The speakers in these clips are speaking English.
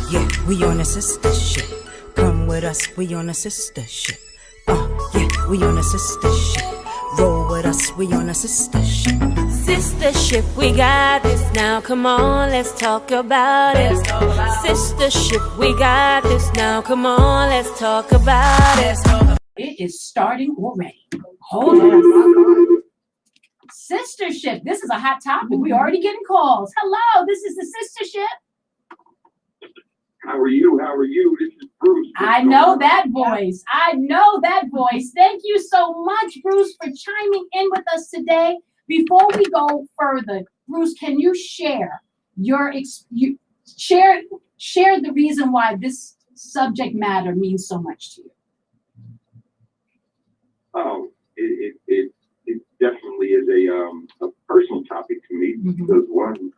Yeah, we on a sister ship. Come with us, we on a sister ship. Yeah, we on a sister ship. Roll with us, we on a sister ship. Sister ship, we got this now. Come on, let's talk about it. Sister ship, we got this now. Come on, let's talk about it. It is starting already. Hold on. Sistership. This is a hot topic. We're already getting calls. Hello, this is the sistership. How are you? How are you? This is Bruce. I know that voice. I know that voice. Thank you so much, Bruce, for chiming in with us today. Before we go further, Bruce, can you share share the reason why this subject matter means so much to you? Oh, it definitely is a personal topic to me because one,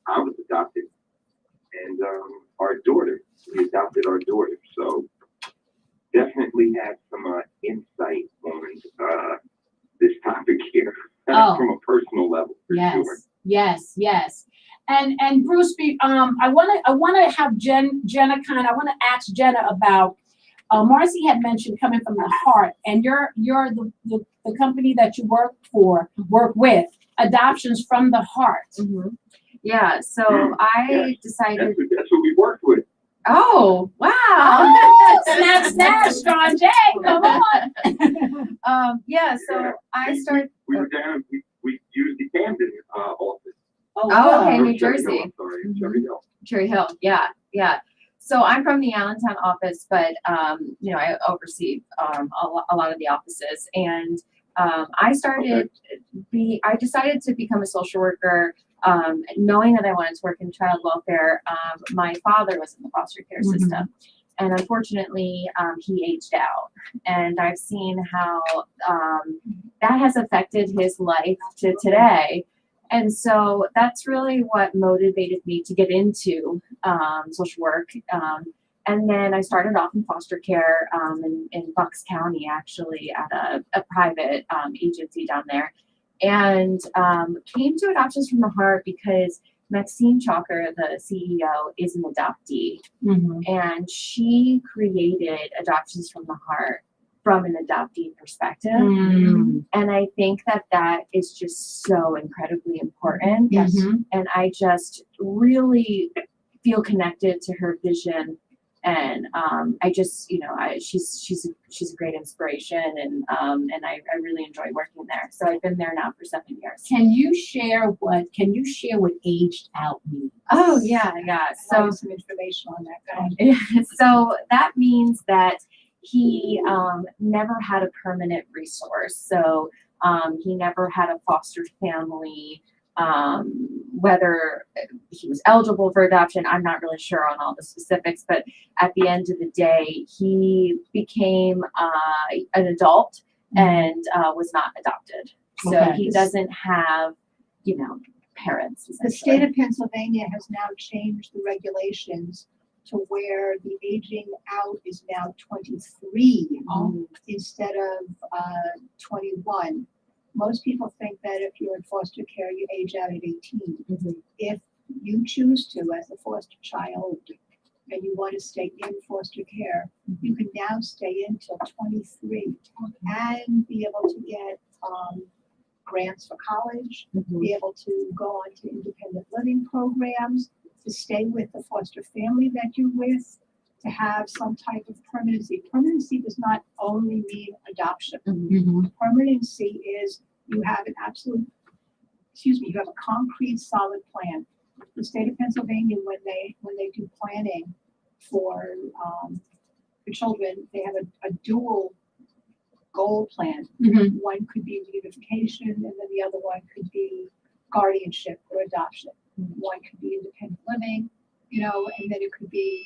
I was adopted, and our daughter, we adopted our daughter, so definitely had some insight on this topic here from a personal level. For sure. Yes. And Bruce, I want to have Jenna I want to ask Jenna about. Marcy had mentioned coming from the heart, and you're the company that you work with, Adoptions from the Heart. Mm-hmm. Yeah, so I decided. That's what we worked with. Oh, wow. Oh, snap, Strong J, come on. So I started. We were down, we used the Camden office. Oh, okay, New Jersey. I'm sorry, Cherry Hill. Cherry Hill, yeah. So I'm from the Allentown office, but I oversee a lot of the offices, and I decided to become a social worker, knowing that I wanted to work in child welfare. My father was in the foster care system, and unfortunately, he aged out, and I've seen how that has affected his life to today. And so that's really what motivated me to get into social work. And then I started off in foster care in Bucks County, actually, at a private agency down there. And came to Adoptions from the Heart because Maxine Chalker, the CEO, is an adoptee. And she created Adoptions from the Heart from an adoptee perspective. And I think that is just so incredibly important. Yes. And I just really feel connected to her vision. And I just, she's a great inspiration, and I really enjoy working there. So I've been there now for 7 years. Can you share what aged out means? Oh yeah. So some information on that. So that means that he never had a permanent resource. So he never had a foster family. Whether he was eligible for adoption, I'm not really sure on all the specifics, but at the end of the day, he became an adult and was not adopted. So he doesn't have, parents. The state of Pennsylvania has now changed the regulations to where the aging out is now 23 instead of 21. Most people think that if you're in foster care, you age out at 18. If you choose to, as a foster child, and you want to stay in foster care, you can now stay in till 23 and be able to get grants for college, be able to go on to independent living programs, to stay with the foster family that you're with, to have some type of permanency. Permanency does not only mean adoption. Permanency is you have you have a concrete, solid plan. The state of Pennsylvania, when they do planning for children, they have a dual goal plan. One could be reunification, and then the other one could be guardianship or adoption. One could be independent living, and then it could be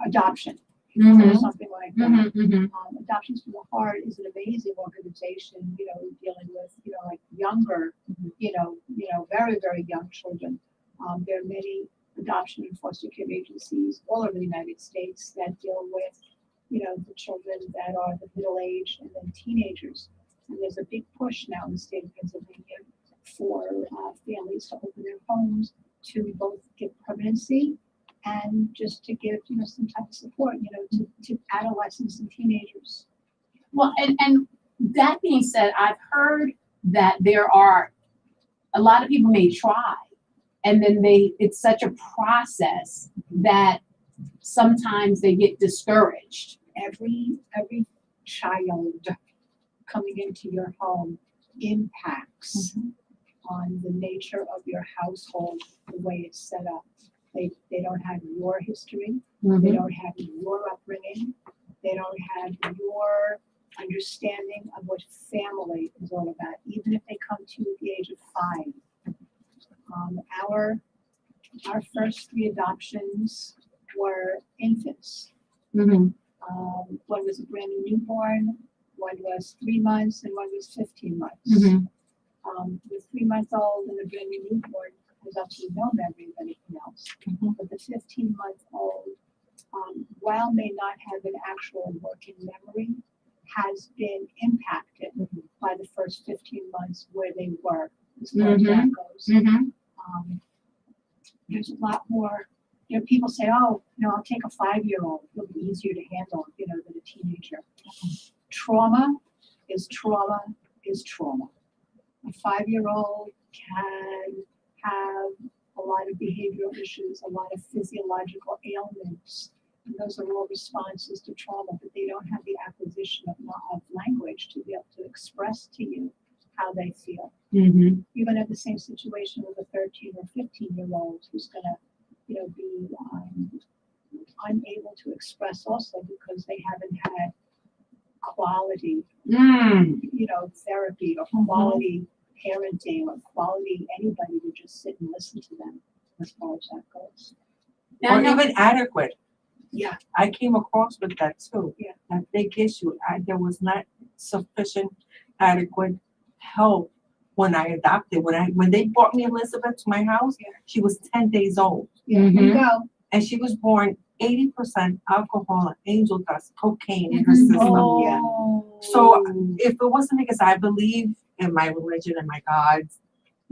adoption. Something like that. Adoptions from the Heart is an amazing organization, dealing with, like younger, very, very young children. There are many adoption and foster care agencies all over the United States that deal with, the children that are the middle age and then teenagers. And there's a big push now in the state of Pennsylvania for families to open their homes, to both give permanency and just to give, some type of support, to adolescents and teenagers. Well, and that being said, I've heard that there are a lot of people may try, and then it's such a process that sometimes they get discouraged. Every child coming into your home impacts on the nature of your household, the way it's set up. They don't have your history. They don't have your upbringing. They don't have your understanding of what family is all about, even if they come to you at the age of 5. Our first 3 adoptions were infants. One was a brand new newborn, one was 3 months, and one was 15 months. The 3-month-old and the brand new newborn has absolutely no memory of anything else. But the 15-month-old, while may not have an actual working memory, has been impacted by the first 15 months where they were, as far as that goes. There's a lot more, people say, oh, I'll take a 5-year-old. It'll be easier to handle, than a teenager. Trauma is trauma is trauma. A 5-year-old can have a lot of behavioral issues, a lot of physiological ailments. And those are all responses to trauma, but they don't have the acquisition of language to be able to express to you how they feel. You're going to have the same situation with a 13 or 15-year-old who's going to, be unable to express also because they haven't had quality, therapy or quality parenting or quality anybody to just sit and listen to them as far as that goes. Or even adequate. Yeah. I came across with that too. Yeah. A big issue. There was not sufficient adequate help when I adopted. When they brought me Elizabeth to my house, she was 10 days old. Yeah, there you go. And she was born 80% alcohol and angel dust, cocaine in her system. So if it wasn't because I believe in my religion and my gods,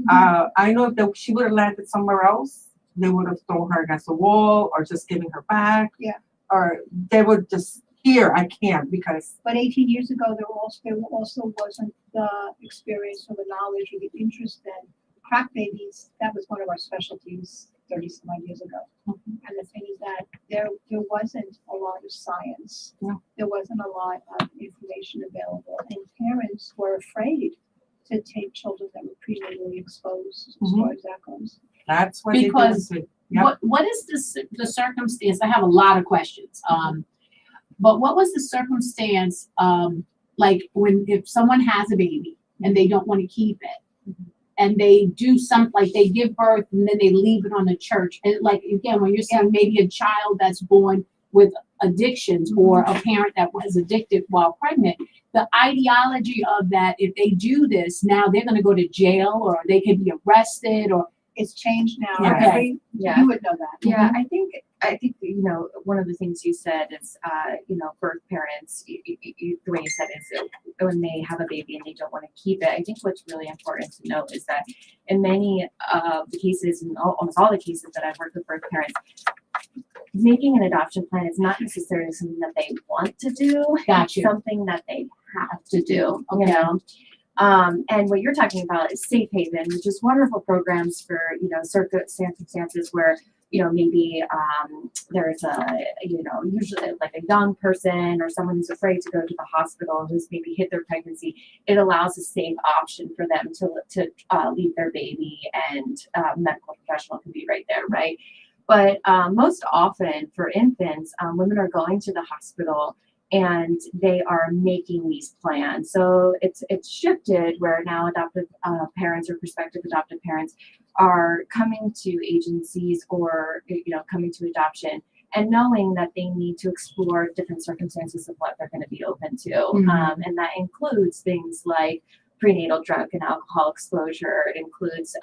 I know if she would have landed somewhere else, they would have thrown her against the wall or just giving her back. Yeah. Or they would just, here, I can't because. But 18 years ago, there also wasn't the experience or the knowledge or the interest in crack babies. That was one of our specialties 30-some odd years ago. And the thing is that there wasn't a lot of science. No. There wasn't a lot of information available. And parents were afraid to take children that were prenatally exposed as far as that goes. That's what Because they did. Yep. what is the circumstance? I have a lot of questions. But what was the circumstance, like if someone has a baby and they don't want to keep it, and they do something like they give birth and then they leave it on the church, and like again, when you're saying maybe a child that's born with addictions or a parent that was addicted while pregnant, the ideology of that, if they do this, now they're going to go to jail or they could be arrested or. It's changed now. Yeah. Okay. Yeah. You would know that. Yeah, I think one of the things you said is birth parents, the way you said is when they have a baby and they don't want to keep it. I think what's really important to note is that in many of the cases, in almost all the cases that I've worked with birth parents, making an adoption plan is not necessarily something that they want to do. Gotcha. It's something that they have to do. Okay. And what you're talking about is Safe Haven, which is wonderful programs for, circumstances where, maybe there's usually like a young person or someone who's afraid to go to the hospital, who's maybe hit their pregnancy. It allows a safe option for them to leave their baby, and a medical professional can be right there, right? But most often for infants, women are going to the hospital and they are making these plans. So it's shifted where now adoptive parents or prospective adoptive parents are coming to agencies or coming to adoption and knowing that they need to explore different circumstances of what they're going to be open to. And that includes things like prenatal drug and alcohol exposure. It includes,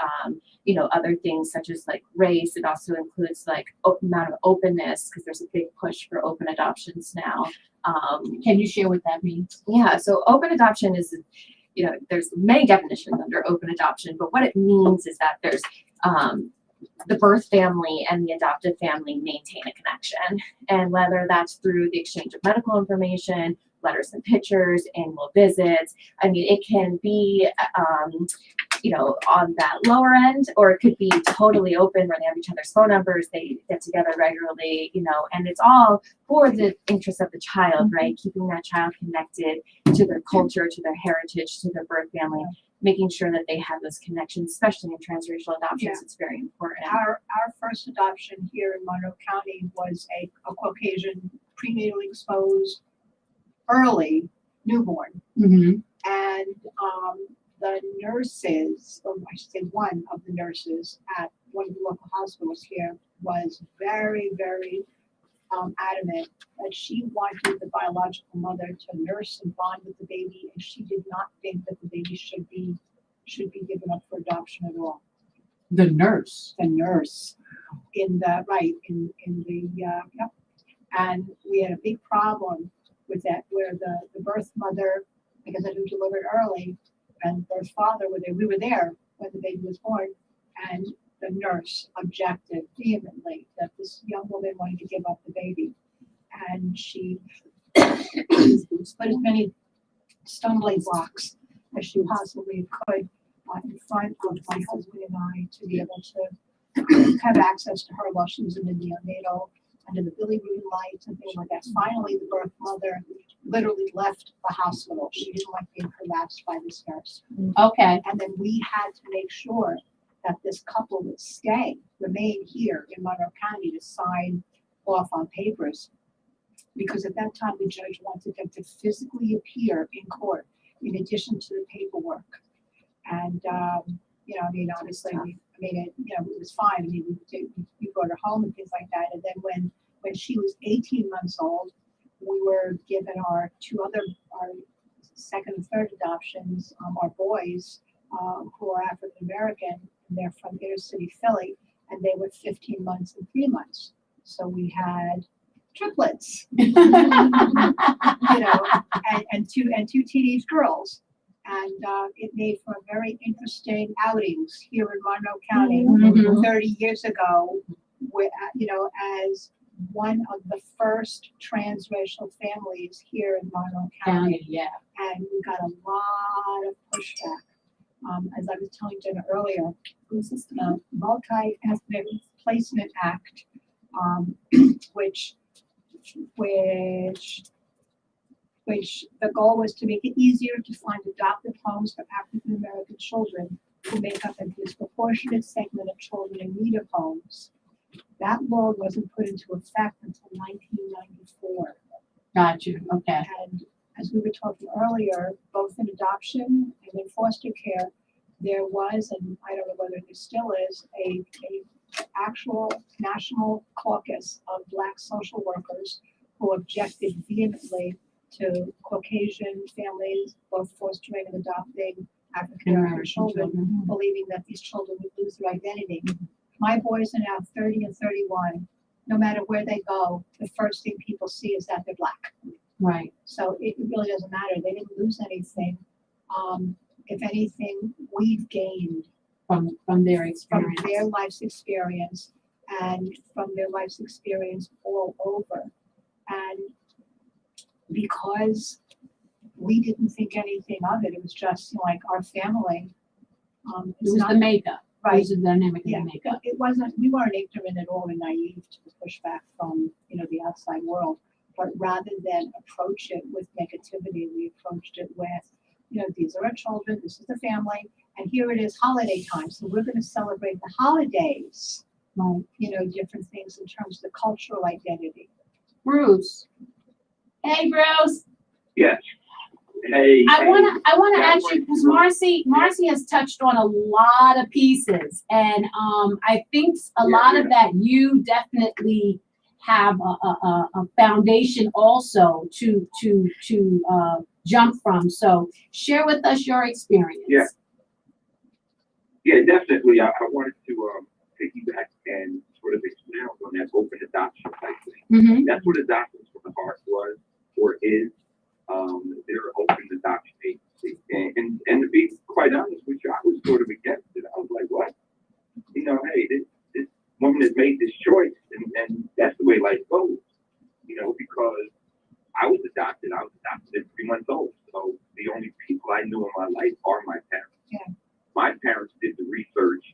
other things such as like race. It also includes like amount of openness, because there's a big push for open adoptions now. Can you share what that means? Yeah, so open adoption is, there's many definitions under open adoption, but what it means is that there's the birth family and the adoptive family maintain a connection. And whether that's through the exchange of medical information, letters and pictures, annual visits, I mean, it can be, on that lower end, or it could be totally open where they have each other's phone numbers, they get together regularly, and it's all for the interest of the child, right? Keeping that child connected to their culture, to their heritage, to their birth family, making sure that they have those connections, especially in transracial adoptions. It's very important. Our first adoption here in Monroe County was a Caucasian prenatally exposed early newborn. And the nurses, or I should say one of the nurses at one of the local hospitals here, was very, very adamant that she wanted the biological mother to nurse and bond with the baby, and she did not think that the baby should be given up for adoption at all. The nurse. The nurse in the and we had a big problem with that, where the birth mother, because I who delivered early, and birth father were there. We were there when the baby was born, and the nurse objected vehemently that this young woman wanted to give up the baby, and she put as many stumbling blocks as she possibly could in front of my husband and I to be able to have access to her while she was in the neonatal, under the bilirubin lights and things like that. Finally, the birth mother literally left the hospital. She didn't like being harassed by this nurse. Okay. And then we had to make sure that this couple would remain here in Monroe County to sign off on papers. Because at that time, the judge wanted them to physically appear in court in addition to the paperwork. And, honestly, it was fine. I mean, we brought her home and things like that. And then when she was 18 months old, we were given our second and third adoptions, our boys, who are African American, and they're from inner city Philly, and they were 15 months and 3 months. So we had triplets, and two teenage girls. And it made for a very interesting outings here in Monroe County 30 years ago, where, as one of the first transracial families here in Monroe County. And we got a lot of pushback. As I was telling Jenna earlier, this is the Multi-Ethnic Placement Act, which the goal was to make it easier to find adoptive homes for African American children who make up a disproportionate segment of children in need of homes. That law wasn't put into effect until 1994. Got you. Okay. And as we were talking earlier, both in adoption and in foster care, there was, and I don't know whether there still is, a actual national caucus of Black social workers who objected vehemently to Caucasian families, both fostering and adopting African American children, believing that these children would lose their identity. My boys are now 30 and 31. No matter where they go, the first thing people see is that they're Black. Right. So it really doesn't matter. They didn't lose anything. If anything, we've gained From their experience. from their life's experience and from their life's experience all over. And because we didn't think anything of it, it was just like our family. It was the makeup. Right. It was the dynamic of Yeah, the makeup. it wasn't, we weren't ignorant at all and naive to the pushback from, the outside world. But rather than approach it with negativity, we approached it with, these are our children, this is the family, and here it is holiday time. So we're going to celebrate the holidays, Right. Different things in terms of the cultural identity. Bruce. Hey, Bruce. Yes. Hey. I wanna Yeah, ask you, because Marcy has touched on a lot of pieces, and I think a lot of that you definitely have a foundation also to jump from. So share with us your experience. Yeah, definitely. I wanted to piggyback and sort of expound on that open adoption type thing. That's what Adoptions from the Heart was or is. There are open adoption agencies And to be quite honest with you, I was sort of against it. I was like, what? You know, hey, this woman has made this choice, and that's the way life goes. You know, because I was adopted at 3 months old. So the only people I knew in my life are my parents. Yeah. My parents did the research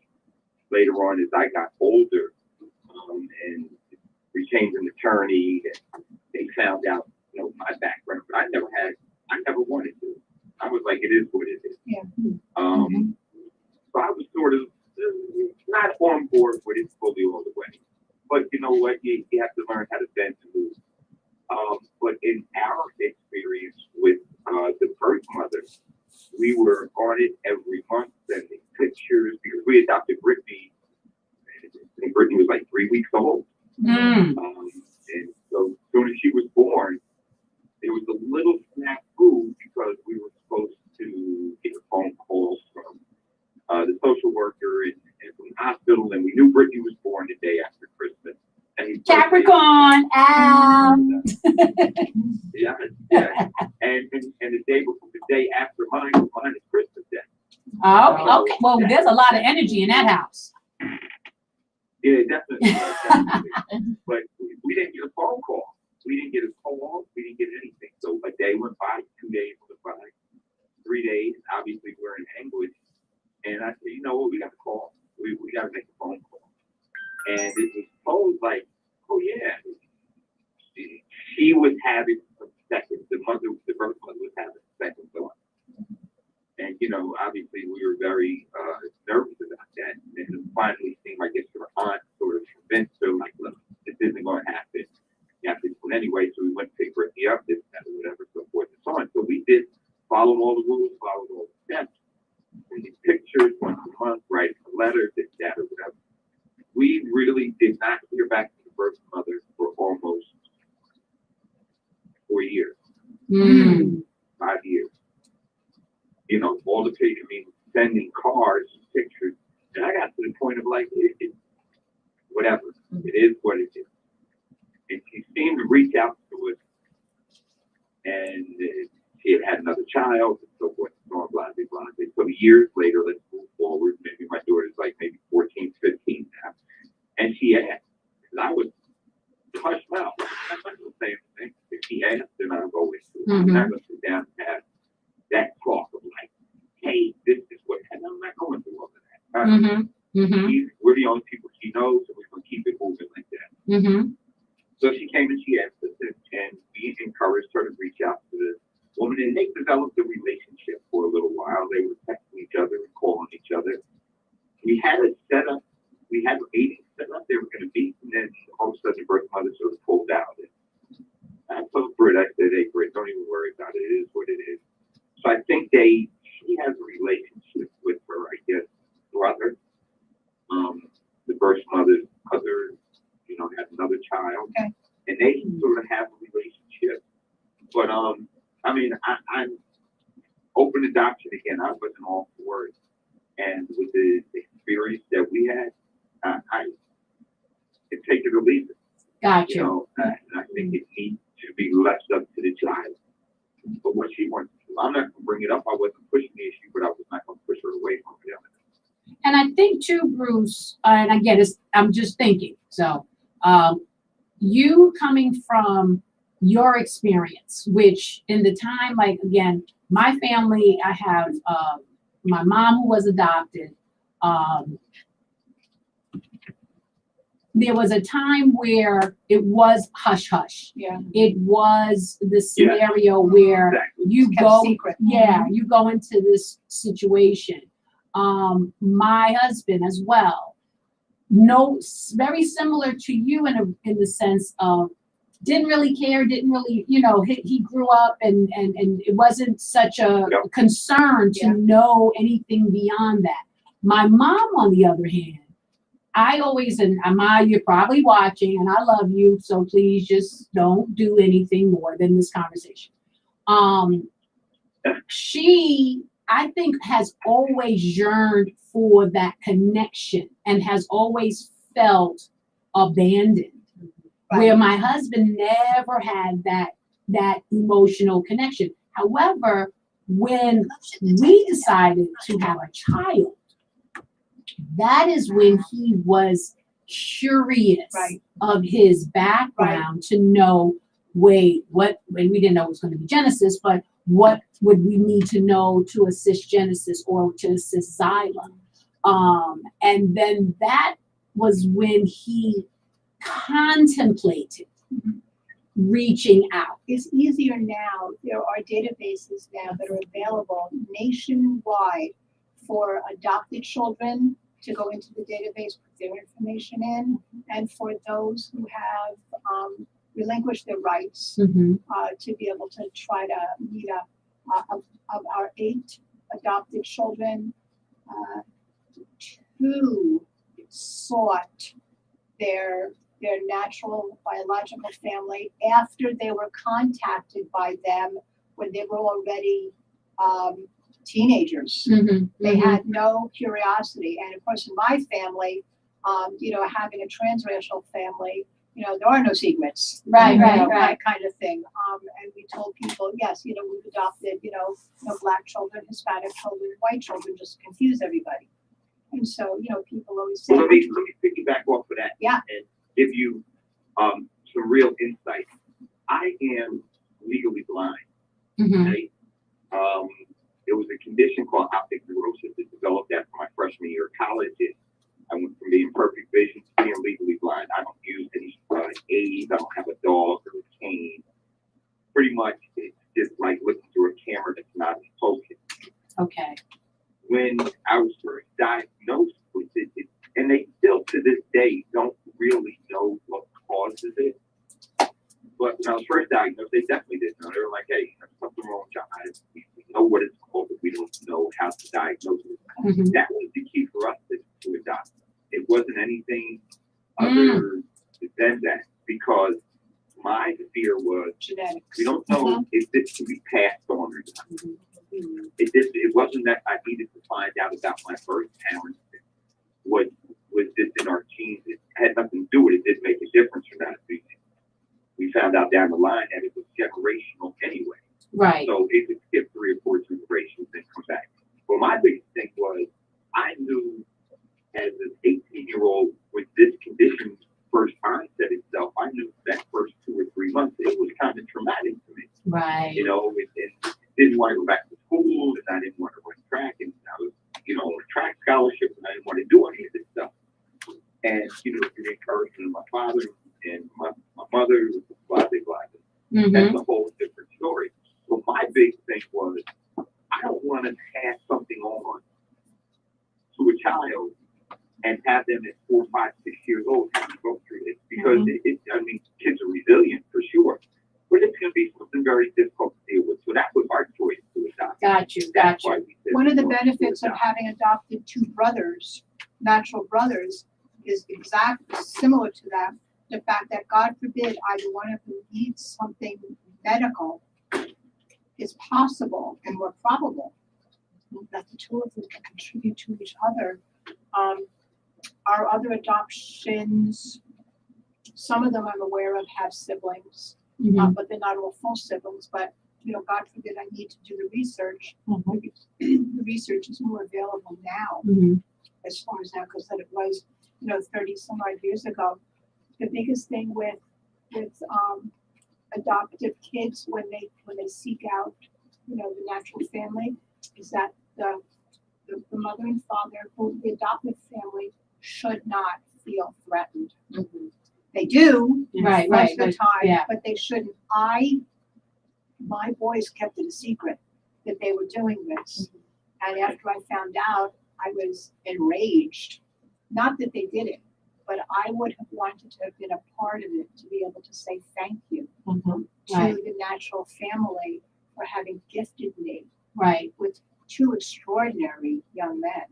later on as I got older, and retained an attorney, and they found out, you know, my background. But I never wanted to. I was like, it is what it is. Yeah. So I was sort of not on board with it fully all the way. But you know what? You have to learn how to bend and move. But in our experience with the birth mother, we were on it every month, sending pictures, because we adopted Brittany, and Brittany was like 3 weeks old. Mm. And so as soon as she was born, there was a little snafu because we were supposed to get a phone call from the social worker and from the hospital, and we knew Brittany was born the day after Christmas. And Capricorn, yeah. And the day after mine is Christmas Day. Oh, okay. Well, there's a lot of energy in that house. Yeah, definitely. But we didn't get a phone call. We didn't get a call. We didn't get anything. So a day went by, 2 days went by, 3 days. Obviously, we're in anguish. And I said, you know what? We got to call. We got to make a phone call. And it was told like, oh yeah, she was having a second. The birth mother was having a second thought. And you know, obviously, we were very nervous about that. And it finally seemed like her aunt sort of convinced her, like, look, this isn't going to happen. You have to do it anyway. So we went to pick Brittany up, this, that, or whatever, so forth and so on. So we did follow all the rules, followed all the steps. And these pictures once a month, writing a letter, this, that, or whatever. We really did not hear back from the birth mother for almost 4 years, 5 years. You know, all the pictures, I mean, sending cards and pictures. And I got to the point of like, whatever, it is what it is. And she seemed to reach out to us, and she had another child, and so forth, and so on, blah, blah, blah. So years later, let's move forward. Maybe my daughter's like maybe 14, 15 now. And she asked, and I was hushed mouth. I'm not going to say anything. If she asked, then I'll go with it. I'm not going to sit down and have that talk of like, hey, this is what, and I'm not going through all of that. We're the only people she knows, so we're going to keep it moving like that. So she came and she asked us, and we encouraged her to reach out to the woman, and they developed a relationship for a little while. They were texting each other and calling each other. We had it set up. We had meetings set up. They were going to meet, and then all of a sudden the birth mother sort of pulled out. And I told Britt, I said, hey, Britt, don't even worry about it. It is what it is. So I think she has a relationship with her, I guess, brother. The birth mother's other, you know, has another child. Okay. And they sort of have a relationship. But I mean, I'm open adoption again. I wasn't all for it. And with the experience that we had, I can take it or leave it. Gotcha. You know, and I think it needs to be left up to the child for what she wants to do. I'm not going to bring it up. I wasn't pushing the issue, but I was not going to push her away from it. And I think too, Bruce, and again, I'm just thinking. So, you coming from your experience, which in the time, like again, my family, I have my mom who was adopted. There was a time where it was hush hush. Yeah. It was the scenario where Exactly. you Kept go, secret. you go into this situation. My husband as well, very similar to you in the sense of didn't really care, didn't really, you know, he grew up and it wasn't such a concern to know anything beyond that. My mom, on the other hand, I always, and Amaya, you're probably watching, and I love you, so please just don't do anything more than this conversation. She, I think, has always yearned for that connection and has always felt abandoned. Right. Where my husband never had that emotional connection. However, when we decided to have a child, that is when he was curious Right. of his background to know, wait, what, and we didn't know it was going to be Genesis, but what would we need to know to assist Genesis or to assist Xyla? And then that was when he contemplated reaching out. It's easier now. There are databases now that are available nationwide for adopted children to go into the database, put their information in, and for those who have relinquished their rights to be able to try to meet up. Of our 8 adopted children, 2 sought their natural biological family after they were contacted by them when they were already teenagers. They had no curiosity. And of course, in my family, having a transracial family, there are no secrets. Right. That kind of thing. And we told people, yes, we've adopted, Black children, Hispanic children, white children, just to confuse everybody. And so, people always say. Let me piggyback off of that. Yeah. And give you some real insight. I am legally blind. Okay? It was a condition called optic neurosis that developed after my freshman year of college. I went from being perfect vision to being legally blind. I don't use any aids. I don't have a dog or a cane. Pretty much, it's just like looking through a camera that's not focused. Okay. When I was first diagnosed with it, and they still to this day don't really know what causes it. But when I was first diagnosed, they definitely didn't know. They were like, hey, there's something wrong with your eyes. We know what it's called, but we don't know how to diagnose it. That was the key for us to adopt. It wasn't anything other than that, because my fear was Genetics. we don't know if this can be passed on or not. It wasn't that I needed to find out about my birth parents. What was this in our genes? It had nothing to do with it. It didn't make a difference or not. We found out down the line that it was generational anyway. Right. So it could skip 3 or 4 generations and come back. Well, my biggest thing was I knew as an 18-year-old with this condition first onset itself, I knew that first 2 or 3 months, it was kind of traumatic to me. Right. It didn't want to go back to school, and I didn't want to run track, and I was, on a track scholarship, and I didn't want to do any of this stuff. And, through the encouragement of my father and my mother, blah, blah, blah. That's a whole different story. So my big thing was, I don't want to pass something on to a child and have them at 4, 5, 6 years old have to go through this, because kids are resilient for sure, but it's going to be something very difficult to deal with. So that was our choice to adopt. Got you. One of the benefits of having adopted 2 brothers, natural brothers, is exactly similar to that. The fact that, God forbid, either one of them needs something medical is possible and more probable that the 2 of them can contribute to each other. Our other adoptions, some of them I'm aware of have siblings, but they're not all full siblings. But God forbid I need to do the research. The research is more available now, as far as now, because it was 30 some odd years ago. The biggest thing with adoptive kids when they seek out the natural family is that the mother and father, who the adoptive family, should not feel threatened. They do, Right. most of the time, yeah. but they shouldn't. My boys kept it a secret that they were doing this, and after I found out, I was enraged. Not that they did it, but I would have wanted to have been a part of it, to be able to say thank you to the natural family for having gifted me with 2 extraordinary young men.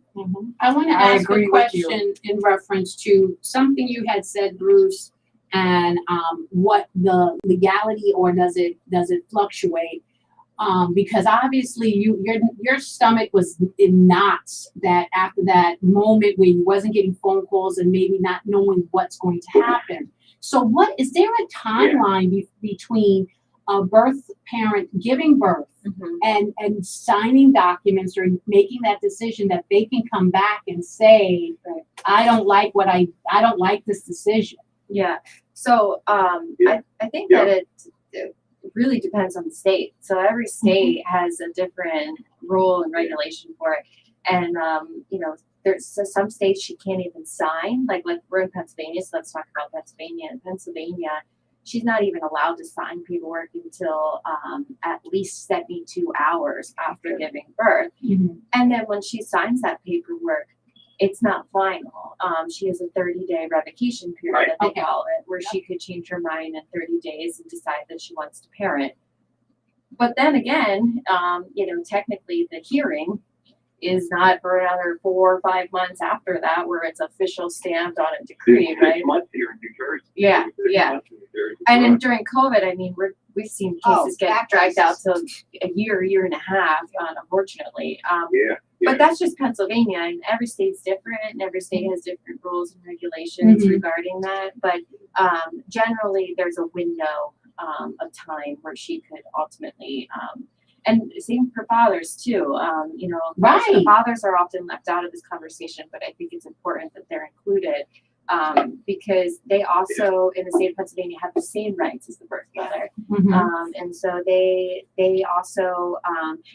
I want to I ask agree a with you. question in reference to something you had said, Bruce, and what the legality, or does it fluctuate? Because obviously your stomach was in knots that after that moment where you wasn't getting phone calls and maybe not knowing what's going to happen. So is there a timeline between a birth parent giving birth and signing documents or making that decision that they can come back and say, I don't like this decision. Yeah. So I think that it really depends on the state. So every state has a different rule and regulation for it. And you know, there's some states she can't even sign. Like we're in Pennsylvania, so let's talk about Pennsylvania. In Pennsylvania, she's not even allowed to sign paperwork until at least 72 hours after giving birth. And then when she signs that paperwork, it's not final. She has a 30-day revocation period, that they call it, where she could change her mind in 30 days and decide that she wants to parent. But then again, you know, technically the hearing is not for another 4 or 5 months after that, where it's official stamped on a decree, right? 6 months here in New Jersey. Yeah, 6 yeah. months in New Jersey. And then during COVID, I mean, we've seen cases get back dragged out cases. to a year and a half, unfortunately. Yeah. But that's just Pennsylvania, and every state's different, and every state has different rules and regulations regarding that. But generally, there's a window of time where she could ultimately, and same for fathers too. You know, Right. fathers are often left out of this conversation, but I think it's important that they're included. Because they also, in the state of Pennsylvania, have the same rights as the birth mother. And so they also,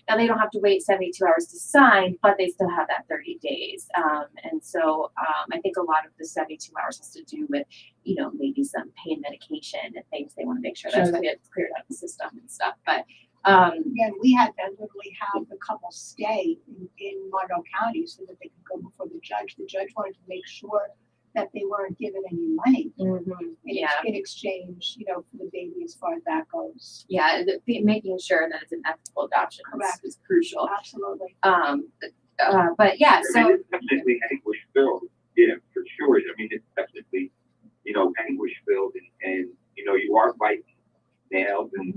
now they don't have to wait 72 hours to sign, but they still have that 30 days. And so I think a lot of the 72 hours has to do with, you know, maybe some pain medication and things they want to make sure that's cleared out of the system and stuff. But Again, we had to literally have the couple stay in Monroe County so that they could go before the judge. The judge wanted to make sure that they weren't given any money in exchange, you know, for the baby as far as that goes. Yeah, making sure that it's an ethical adoption is crucial. Absolutely. But yeah, I so mean, it's definitely anguish filled. Yeah, for sure. I mean, it's definitely, you know, anguish filled, and you know, you are biting nails, and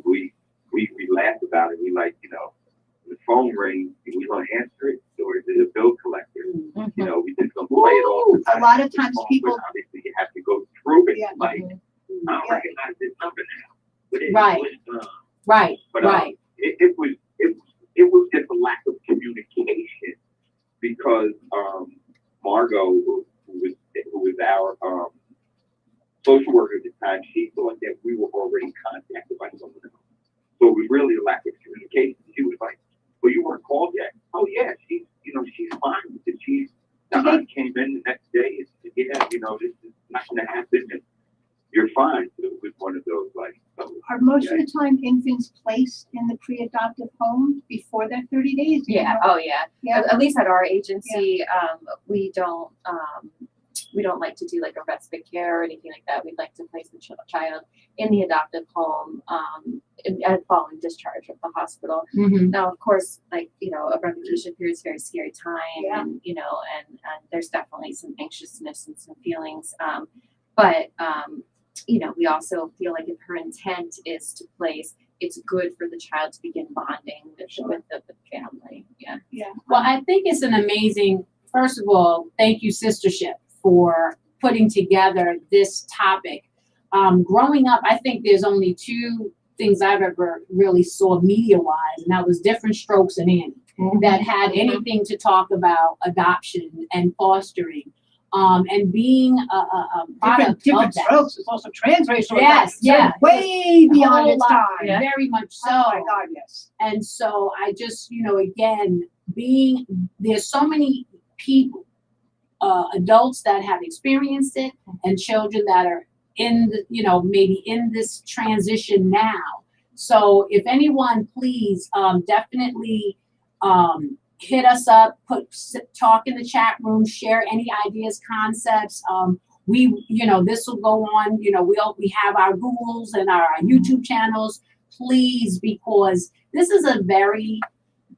we laugh about it. We like, you know, the phone rings, we gonna answer it, or is it a bill collector? You know, we just gonna play it all the time. A lot of times people, Obviously, you have to go through it. Yeah. Like, I don't recognize this number now. But it Right. was, Right. but Right. it was just a lack of communication, because Margot, who was our social worker at the time, she thought that we were already contacted by someone else. So it was really a lack of communication. She was like, "Well, you weren't called yet." "Oh yeah, she's fine with it. The aunt came in the next day and said, yeah, you know, this is not gonna happen, and you're fine." So it was one of those, like, are most of the time infants placed in the pre-adoptive home before their 30 days? Do you know? Oh yeah. Yeah. At least at our agency, we don't like to do like a respite care or anything like that. We'd like to place the child in the adoptive home and following discharge from the hospital. Now, of course, like, you know, a revocation period is a very scary time, and you know, and there's definitely some anxiousness and some feelings. But you know, we also feel like if her intent is to place, it's good for the child to begin bonding with the family. Yeah. Well, I think it's an amazing, first of all, thank you, Sistership, for putting together this topic. Growing up, I think there's only two things I've ever really saw media-wise, and that was Different Strokes and Annie, that had anything to talk about adoption and fostering. And being a product different of that. strokes. It's also transracial. Yes, yeah. Way beyond Whole its lot, time. very much so. Oh my God, yes. And so I just, you know, again, there's so many people, adults that have experienced it, and children that are in the, you know, maybe in this transition now. So if anyone, please, definitely, hit us up, talk in the chat room, share any ideas, concepts. We, you know, this will go on, you know, we have our Googles and our YouTube channels, please, because this is a very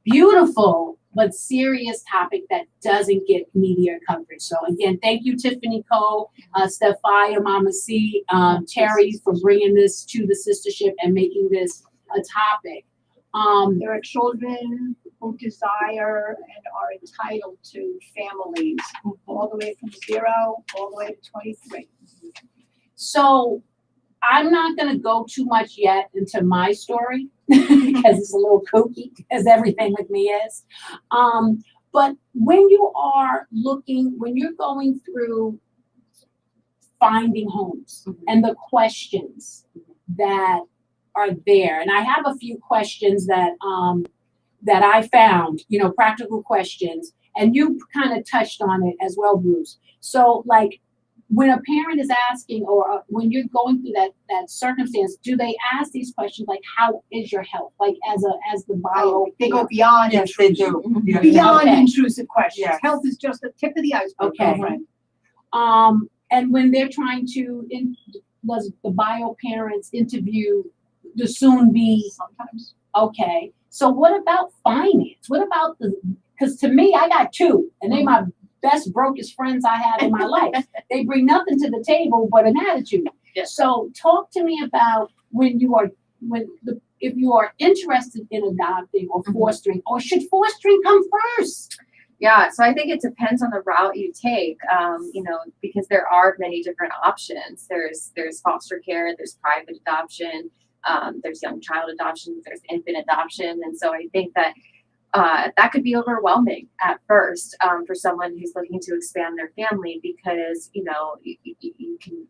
beautiful but serious topic that doesn't get media coverage. So again, thank you, Tiffany Cole, Stephia, Mama C, Terry, for bringing this to the Sistership and making this a topic. There are children who desire and are entitled to families all the way from 0 all the way to 23. So I'm not gonna go too much yet into my story because it's a little kooky, as everything with me is. But when you're going through finding homes and the questions that are there, and I have a few questions that I found, practical questions, and you kind of touched on it as well, Bruce. So like, when a parent is asking, or when you're going through that circumstance, do they ask these questions like, how is your health? Like as the bio. They go beyond Yes, they intrusive. do. Yes. Beyond Okay. intrusive questions. Yes. Health is just the tip of the iceberg. Okay. Friend. And when they're trying to, does the bio parents interview the soon be? Sometimes. Okay. So what about finance? What about because to me, I got two, and they my best, brokest friends I have in my life. They bring nothing to the table but an attitude. Yes. So talk to me about if you are interested in adopting or fostering, or should fostering come first? Yeah, so I think it depends on the route you take, because there are many different options. There's foster care, there's private adoption, there's young child adoption, there's infant adoption, and so I think that that could be overwhelming at first for someone who's looking to expand their family, because you can.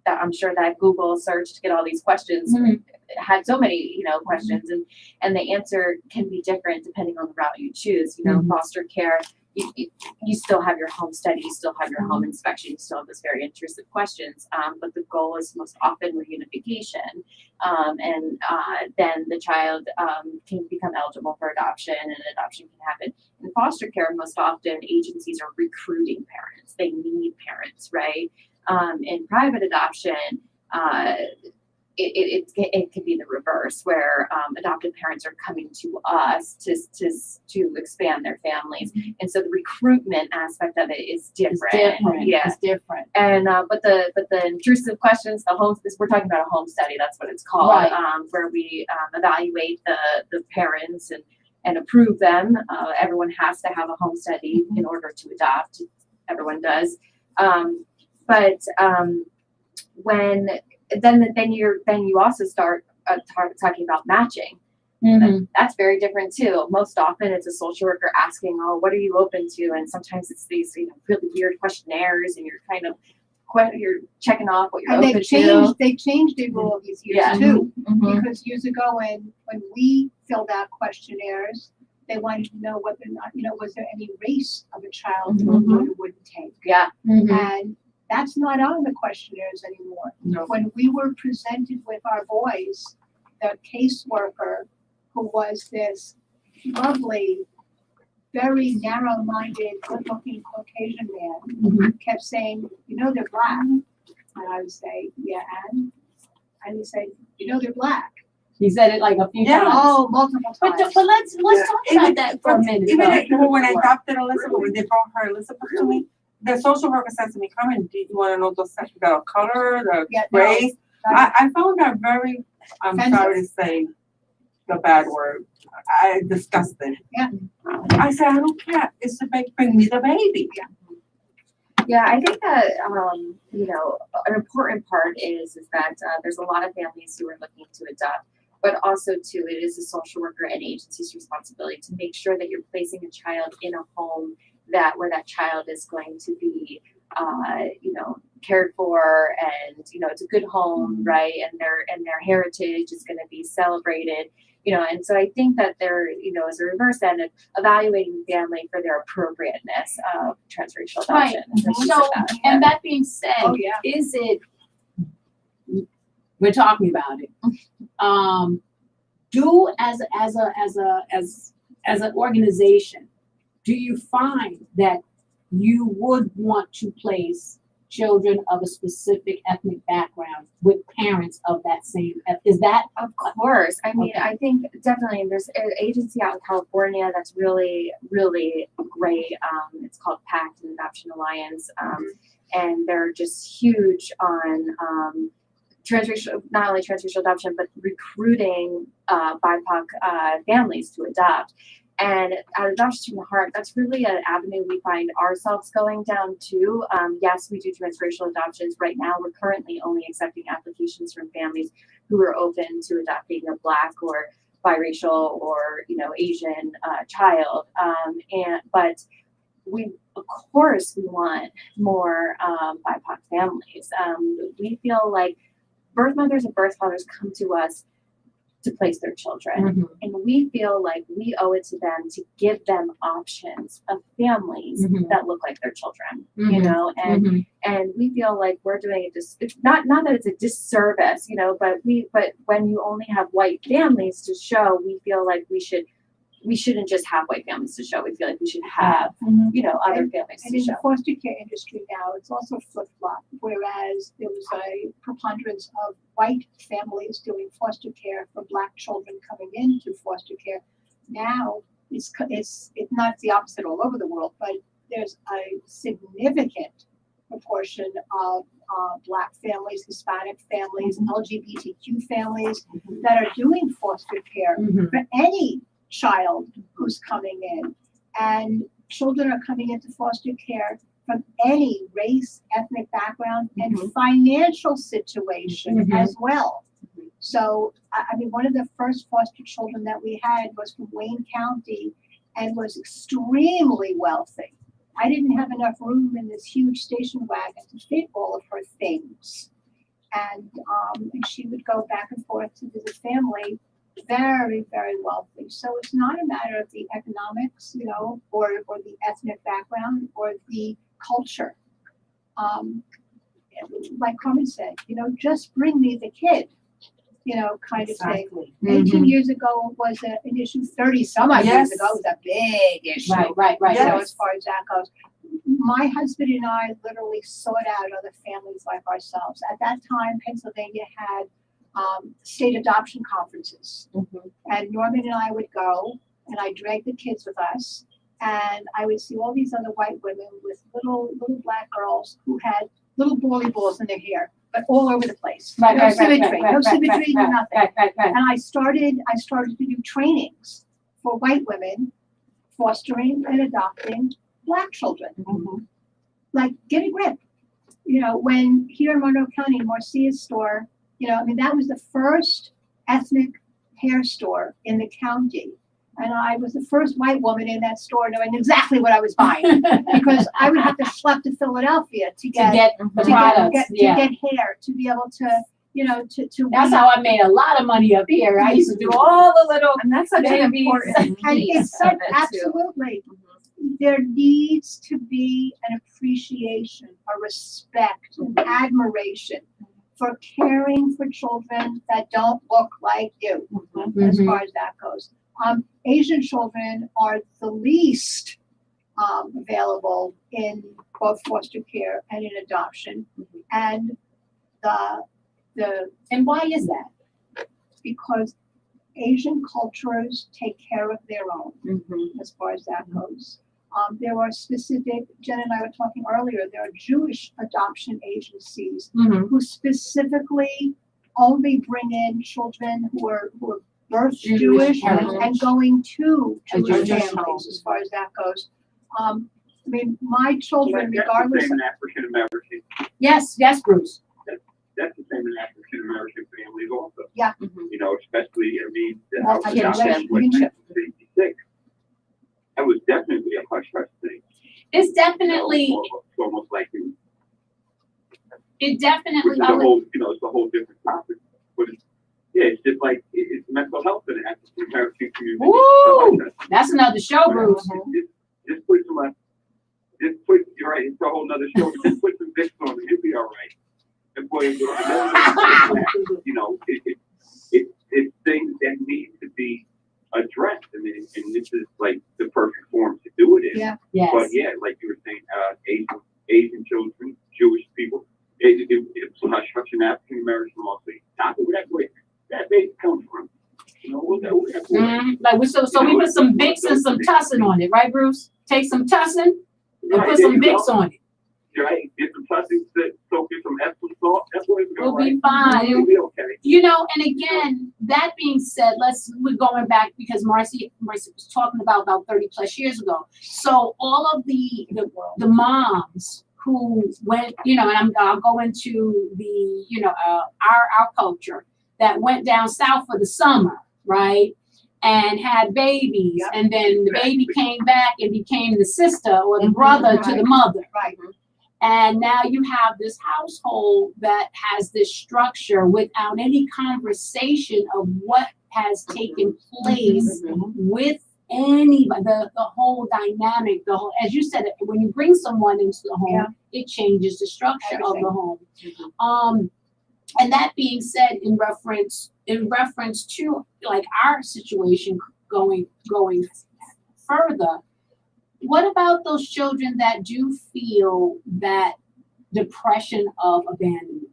I'm sure that Google search to get all these questions had so many questions, and the answer can be different depending on the route you choose. Foster care, you still have your home study, you still have your home inspection, you still have those very intrusive questions, but the goal is most often reunification, and then the child can become eligible for adoption, and adoption can happen. In foster care, most often agencies are recruiting parents. They need parents, right? In private adoption, it could be the reverse, where adopted parents are coming to us to expand their families, and so the recruitment aspect of it is different. Yeah, It's different. and but the intrusive questions, we're talking about a home study. That's what it's called, Right. Where we evaluate the parents and approve them. Everyone has to have a home study in order to adopt. Everyone does. But when then you also start talking about matching. That's very different too. Most often it's a social worker asking, "Oh, what are you open to?" And sometimes it's these really weird questionnaires, and you're kind of you're checking off what you're And open to. they changed it all these years Yeah. too. Mhm. Because years ago, when we filled out questionnaires, they wanted to know whether or not, was there any race of a child who would or wouldn't take. Yeah. And that's not on the questionnaires anymore. No. When we were presented with our boys, the caseworker, who was this lovely, very narrow-minded, good-looking Caucasian man, kept saying, they're black. And I would say, yeah, and? And he'd say, they're black. He said it like a few Yeah. times. Oh, multiple But times. let's talk about that for a minute. Even when I adopted Elizabeth, when they brought her Elizabeth to me, the social worker said to me, "Carmen, do you want to know the color, the race?" I found that very, I'm sorry to say the bad word, disgusting. Yeah. I said, "I don't care. It's the baby. Bring me the baby." Yeah, I think that an important part is that there's a lot of families who are looking to adopt, but also too, it is a social worker and agency's responsibility to make sure that you're placing a child in a home where that child is going to be, cared for, and it's a good home, right? And their heritage is going to be celebrated. And so I think that there, is a reverse end of evaluating the family for their appropriateness of transracial adoption. So, and that being said, Oh, yeah. is it? We're talking about it. Do as an organization, do you find that you would want to place children of a specific ethnic background with parents of that same? Is that? Of course. I mean, I think definitely there's an agency out in California that's really, really great. It's called PACT, an Adoption Alliance. And they're just huge on not only transracial adoption, but recruiting BIPOC families to adopt. And at Adoptions from the Heart, that's really an avenue we find ourselves going down too. Yes, we do transracial adoptions. Right now, we're currently only accepting applications from families who are open to adopting a Black or biracial or, you know, Asian child. But we, of course, we want more BIPOC families. We feel like birth mothers and birth fathers come to us to place their children. And we feel like we owe it to them to give them options of families that look like their children, you know, and we feel like we're doing it just, it's not that it's a disservice, you know, but when you only have white families to show, we feel like we shouldn't just have white families to show. We feel like we should have, you know, other families And to in show. the foster care industry now, it's also flip-flop, whereas there was a preponderance of white families doing foster care for Black children coming into foster care. Now, it's not the opposite all over the world, but there's a significant proportion of Black families, Hispanic families, LGBTQ families that are doing foster care for any child who's coming in. And children are coming into foster care from any race, ethnic background, and financial situation as well. So, I mean, one of the first foster children that we had was from Wayne County and was extremely wealthy. I didn't have enough room in this huge station wagon to fit all of her things. And she would go back and forth to visit family, very, very wealthy. So it's not a matter of the economics, you know, or the ethnic background or the culture. Like Carmen said, you know, just bring me the kid, you know, kind of thing. 18 years ago was an issue. 30 some odd years ago was a big issue. Right. You know, as far as that goes. My husband and I literally sought out other families like ourselves. At that time, Pennsylvania had state adoption conferences. And Norman and I would go, and I dragged the kids with us, and I would see all these other white women with little Black girls who had little bally balls in their hair, but all over the place. No symmetry, no nothing. And I started to do trainings for white women fostering and adopting Black children. Like, get a grip. You know, when here in Monroe County, Marcia's store, you know, I mean, that was the first ethnic hair store in the county. And I was the first white woman in that store knowing exactly what I was buying. Because I would have to schlep to Philadelphia to get the products. to get hair, to be able to, you know, to That's how I made a lot of money up here. I used to do all the little And that's such an important and piece it's of such, it too. absolutely. There needs to be an appreciation, a respect, an admiration for caring for children that don't look like you, as far as that goes. Asian children are the least available in both foster care and in adoption. And And why is that? because Asian cultures take care of their own, as far as that goes. There are specific, Jen and I were talking earlier, there are Jewish adoption agencies who specifically only bring in children who are birth Jewish and going to Jewish Jewish families, as far as that goes. I mean, my children, That's the regardless same of, in African American. Yes, Bruce. That's the same in African American families also. Yeah. You know, especially, I mean, the Well, house kinship, adoption was kinship. 1956. That was definitely a hush thing. It's You know, definitely, it's almost like it which definitely, is a whole, you know, it's a whole different topic. But it's just like it's mental health in the African American community. Woo! That's another show, Bruce. Just put some, you're right, it's a whole nother show. Just put some Vicks on it, you'll be all right. And boy, you know, it's things that need to be addressed, and this is like the perfect form to do it in. Yeah. Yes. But yeah, like you were saying, Asian children, Jewish people, it's hush in African American also. Not where that baby comes from. You know, where that Like we put some Vicks and some tussin on it, right, Bruce? Take some tussin and put some Vicks on it. right? Get some touches that soak in some Epsom salt. That's what it's We'll going be fine. We'll be okay. You know, and again, that being said, we're going back because Marcy was talking about 30 plus years ago. So all of the moms who went, you know, and I'll go into the, you know, our culture that went down south for the summer, right? And had babies, Yep. and then the baby came back and became the sister or the Mhm, brother to right. the mother. Right. And now you have this household that has this structure without any conversation of what has taken place with anybody, the whole dynamic, as you said, when you bring someone into the home, Yeah. it changes the structure Everything. of the home. And that being said, in reference to like our situation going further, what about those children that do feel that depression of abandonment?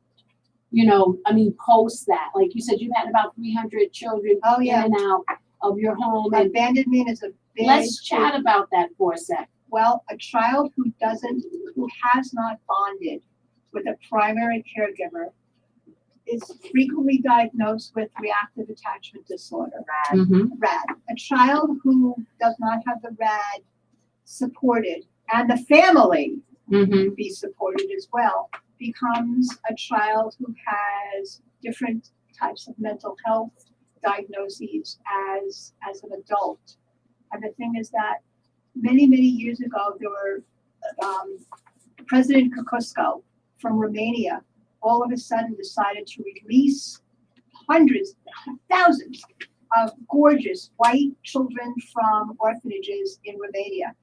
You know, I mean, post that, like you said, you had about 300 children Oh, yeah. in and out of your home. And Abandonment is a big. let's chat about that for a sec. Well, a child who has not bonded with a primary caregiver is frequently diagnosed with reactive attachment disorder, RAD. A child who does not have the RAD supported and the family be supported as well becomes a child who has different types of mental health diagnoses as an adult. And the thing is that many years ago, there were President Cusco from Romania all of a sudden decided to release hundreds, thousands of gorgeous white children from orphanages in Romania.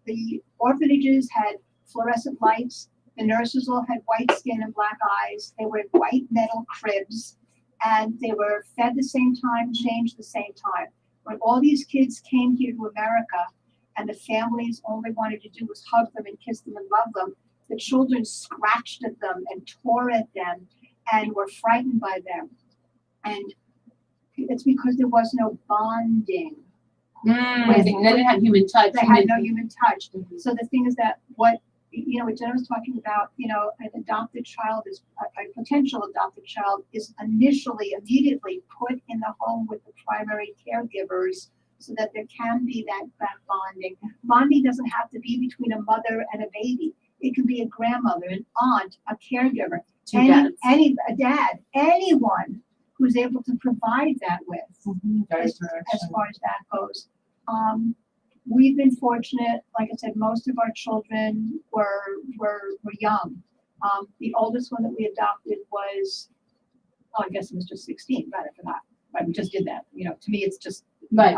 The orphanages had fluorescent lights. The nurses all had white skin and black eyes. They were in white metal cribs, and they were fed the same time, changed the same time. When all these kids came here to America, and the families all they wanted to do was hug them and kiss them and love them, the children scratched at them and tore at them and were frightened by them. And it's because there was no bonding. They didn't have human touch. They had no human touch. So the thing is that what Jenna was talking about, an adopted child is a potential adopted child is immediately put in the home with the primary caregivers so that there can be that bonding. Bonding doesn't have to be between a mother and a baby. It can be a grandmother, an aunt, a caregiver, a dad, anyone who's able to provide that with, as far as that goes. We've been fortunate, like I said, most of our children were young. The oldest one that we adopted was, I guess it was just 16, right after that. Right, we just did that. To me, it's just Right.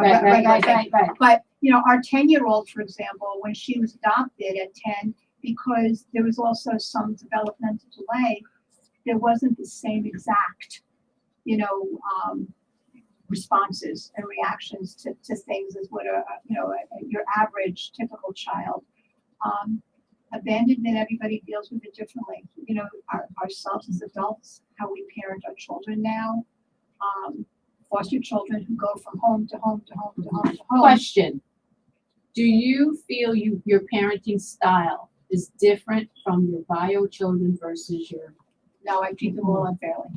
But our 10-year-old, for example, when she was adopted at 10, because there was also some developmental delay, there wasn't the same exact, responses and reactions to things as what your average typical child. Abandonment, everybody deals with it differently. Ourselves as adults, how we parent our children now. Foster children who go from home to home to home to home to home. Question: do you feel your parenting style is different from your bio children versus your? No, I treat them all unfairly.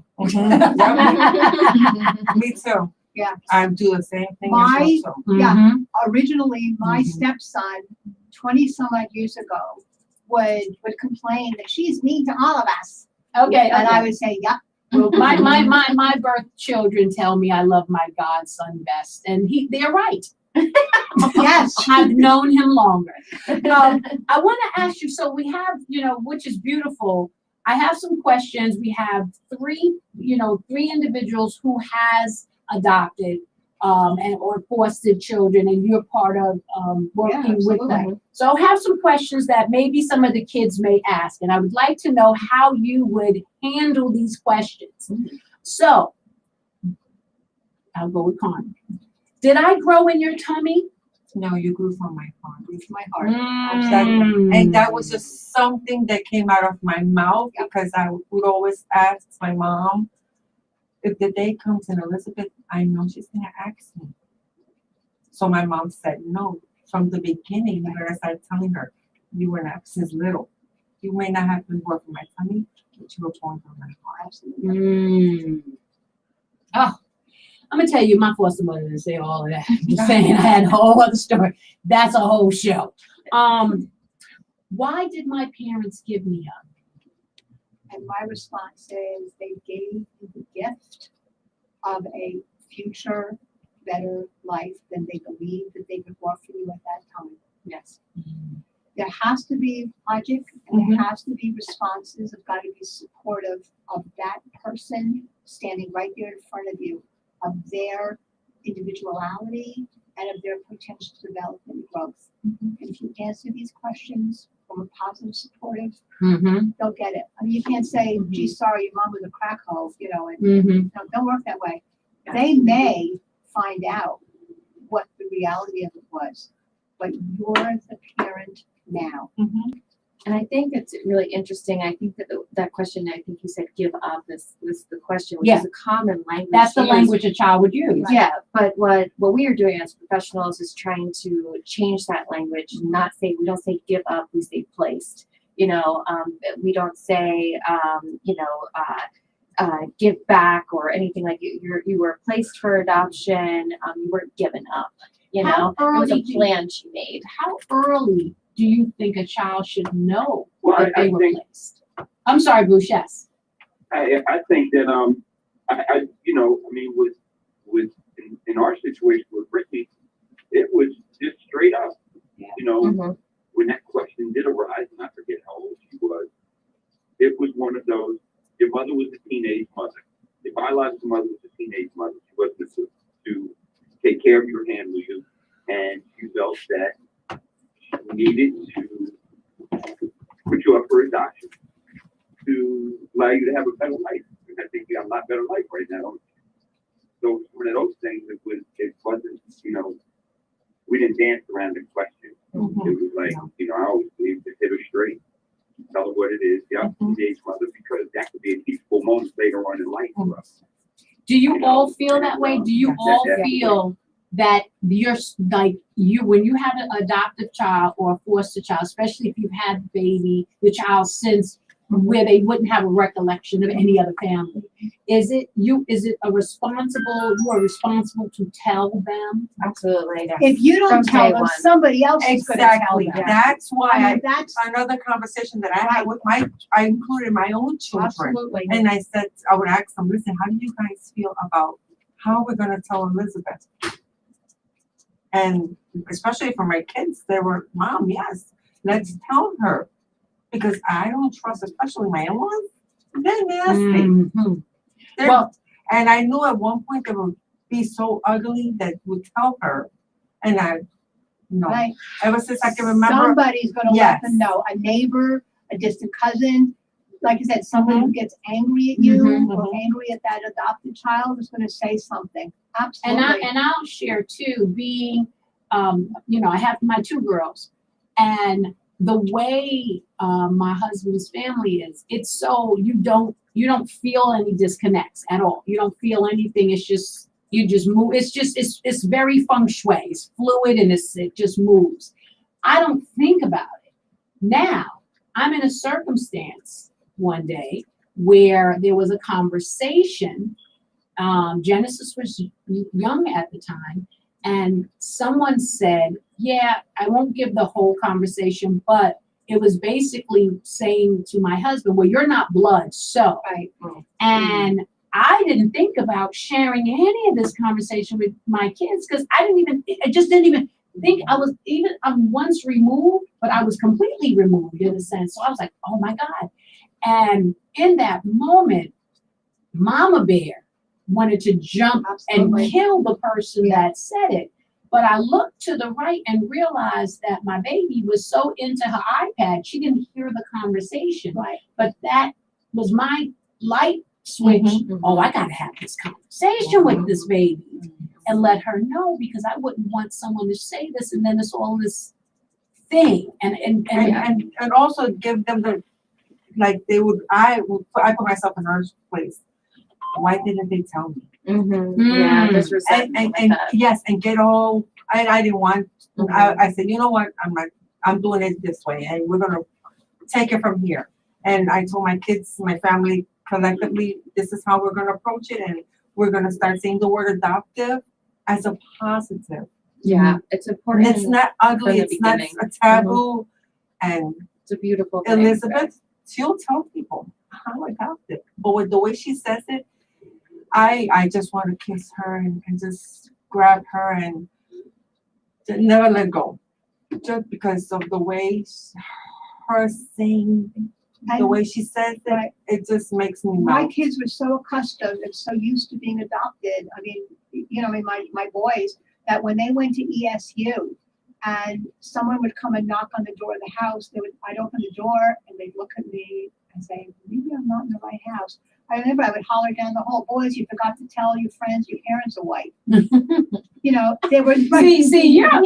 Me too. Yeah. I do the same thing. Originally, my stepson, 20 some odd years ago, would complain that she's mean to all of us. Okay. And I would say, yep. Well, my birth children tell me I love my godson best, and they're right. Yes. I've known him longer. I want to ask you, so we have, which is beautiful. I have some questions. We have three individuals who has adopted or fostered children, and you're part of working with them. So I have some questions that maybe some of the kids may ask, and I would like to know how you would handle these questions. So I'll go with Connie. Did I grow in your tummy? No, you grew from my heart. My heart. And that was just something that came out of my mouth because I would always ask my mom, if the day comes and Elizabeth, I know she's going to ask me. So my mom said no. From the beginning, you gotta start telling her you were not since little. you may not have been born from my tummy, but you were born from my heart. Absolutely. Oh, I'm gonna tell you, my foster mother didn't say all of that. I'm just saying, I had a whole other story. That's a whole show. Why did my parents give me up? And my response is they gave you the gift of a future, better life than they believed that they could offer you at that time. Yes. There has to be logic and there has to be responses. Have got to be supportive of that person standing right there in front of you, of their individuality and of their potential development and growth. And if you answer these questions from a positive, supportive, they'll get it. I mean, you can't say, gee, sorry, your mom was a crack hole, you know, and no, don't work that way. They may find out what the reality of it was, but you're the parent now. And I think it's really interesting. I think that that question, I think you said give up is the question, which is a common language. That's the used. language a child would use. Yeah, but what we are doing as professionals is trying to change that language, not say, we don't say give up, we say placed. You know, we don't say, give back or anything like you were placed for adoption, you weren't given up. You know, it was a plan she made. How early do you think a child should know Well, that they I were think, placed? I'm sorry, Bruce, yes. I think that I you know, I mean, with in our situation with Brittany, it was just straight up. You know, when that question did arise, and I forget how old she was, it was one of those. Your mother was a teenage mother. Your biological mother was a teenage mother. She wasn't to take care of you or handle you, and she felt that she needed to put you up for adoption to allow you to have a better life. And I think you have a lot better life right now. So one of those things, it wasn't, you know, we didn't dance around the question. It was like, you know, I always believe to hit her straight, tell her what it is. Yeah, teenage mother, because that could be a teachable moment later on in life for us. Do you all feel that way? Do you all feel that you're like when you have an adoptive child or a foster child, especially if you've had the child since where they wouldn't have a recollection of any other family, is it you are responsible to tell them? Absolutely. If you don't From tell day them, one. somebody else is going to tell Exactly. them. That's why I mean, that's another conversation that I had with I included my own children. absolutely. And I said, I would ask them, listen, how do you guys feel about how we're gonna tell Elizabeth? And especially for my kids, they were, Mom, yes, let's tell her. Because I don't trust, especially my in-laws, they're nasty. And I knew at one point they would be so ugly that would tell her. And Right. ever since I can remember. Somebody's going to let them know. A neighbor, a distant cousin, like I said, somebody who gets angry at you or angry at that adopted child is going to say something. Absolutely. And I'll share too, being, I have my two girls, and the way my husband's family is, it's so you don't feel any disconnects at all. You don't feel anything. It's just you just move. It's very feng shui. It's fluid and it just moves. I don't think about it. Now I'm in a circumstance one day where there was a conversation. Genesis was young at the time, and someone said, yeah, I won't give the whole conversation, but it was basically saying to my husband, well, you're not blood, so. Right. And I didn't think about sharing any of this conversation with my kids because I just didn't even think I'm once removed, but I was completely removed in a sense. So I was like, oh my God. And in that moment, Mama Bear wanted to jump and kill the person that said it. But I looked to the right and realized that my baby was so into her iPad, she didn't hear the conversation. Right. But that was my light switch. Oh, I got to have this conversation with this baby and let her know, because I wouldn't want someone to say this and then it's all this thing. And also give them the, like I put myself in her place. Why didn't they tell me? Yeah, there's resentment and yes, and get all. I didn't want. I said, you know what? I'm doing it this way, and we're gonna take it from here. And I told my kids, my family collectively, this is how we're gonna approach it, and we're gonna start saying the word adoptive as a positive. Yeah, it's And important. it's not ugly, the it's not beginning. a taboo. And It's a beautiful thing. Elizabeth, she'll tell people how adopted. But with the way she says it, I just want to kiss her and just grab her and to never let go. Just because of the way her saying, the way she says it, it just makes me My melt. kids were so accustomed and so used to being adopted. I mean, you know, I mean, my boys, that when they went to ESU and someone would come and knock on the door of the house, I'd open the door and they'd look at me and say, maybe I'm not in the right house. I remember I would holler down the hall, boys, you forgot to tell your friends your parents are white. You know, they were. Yeah.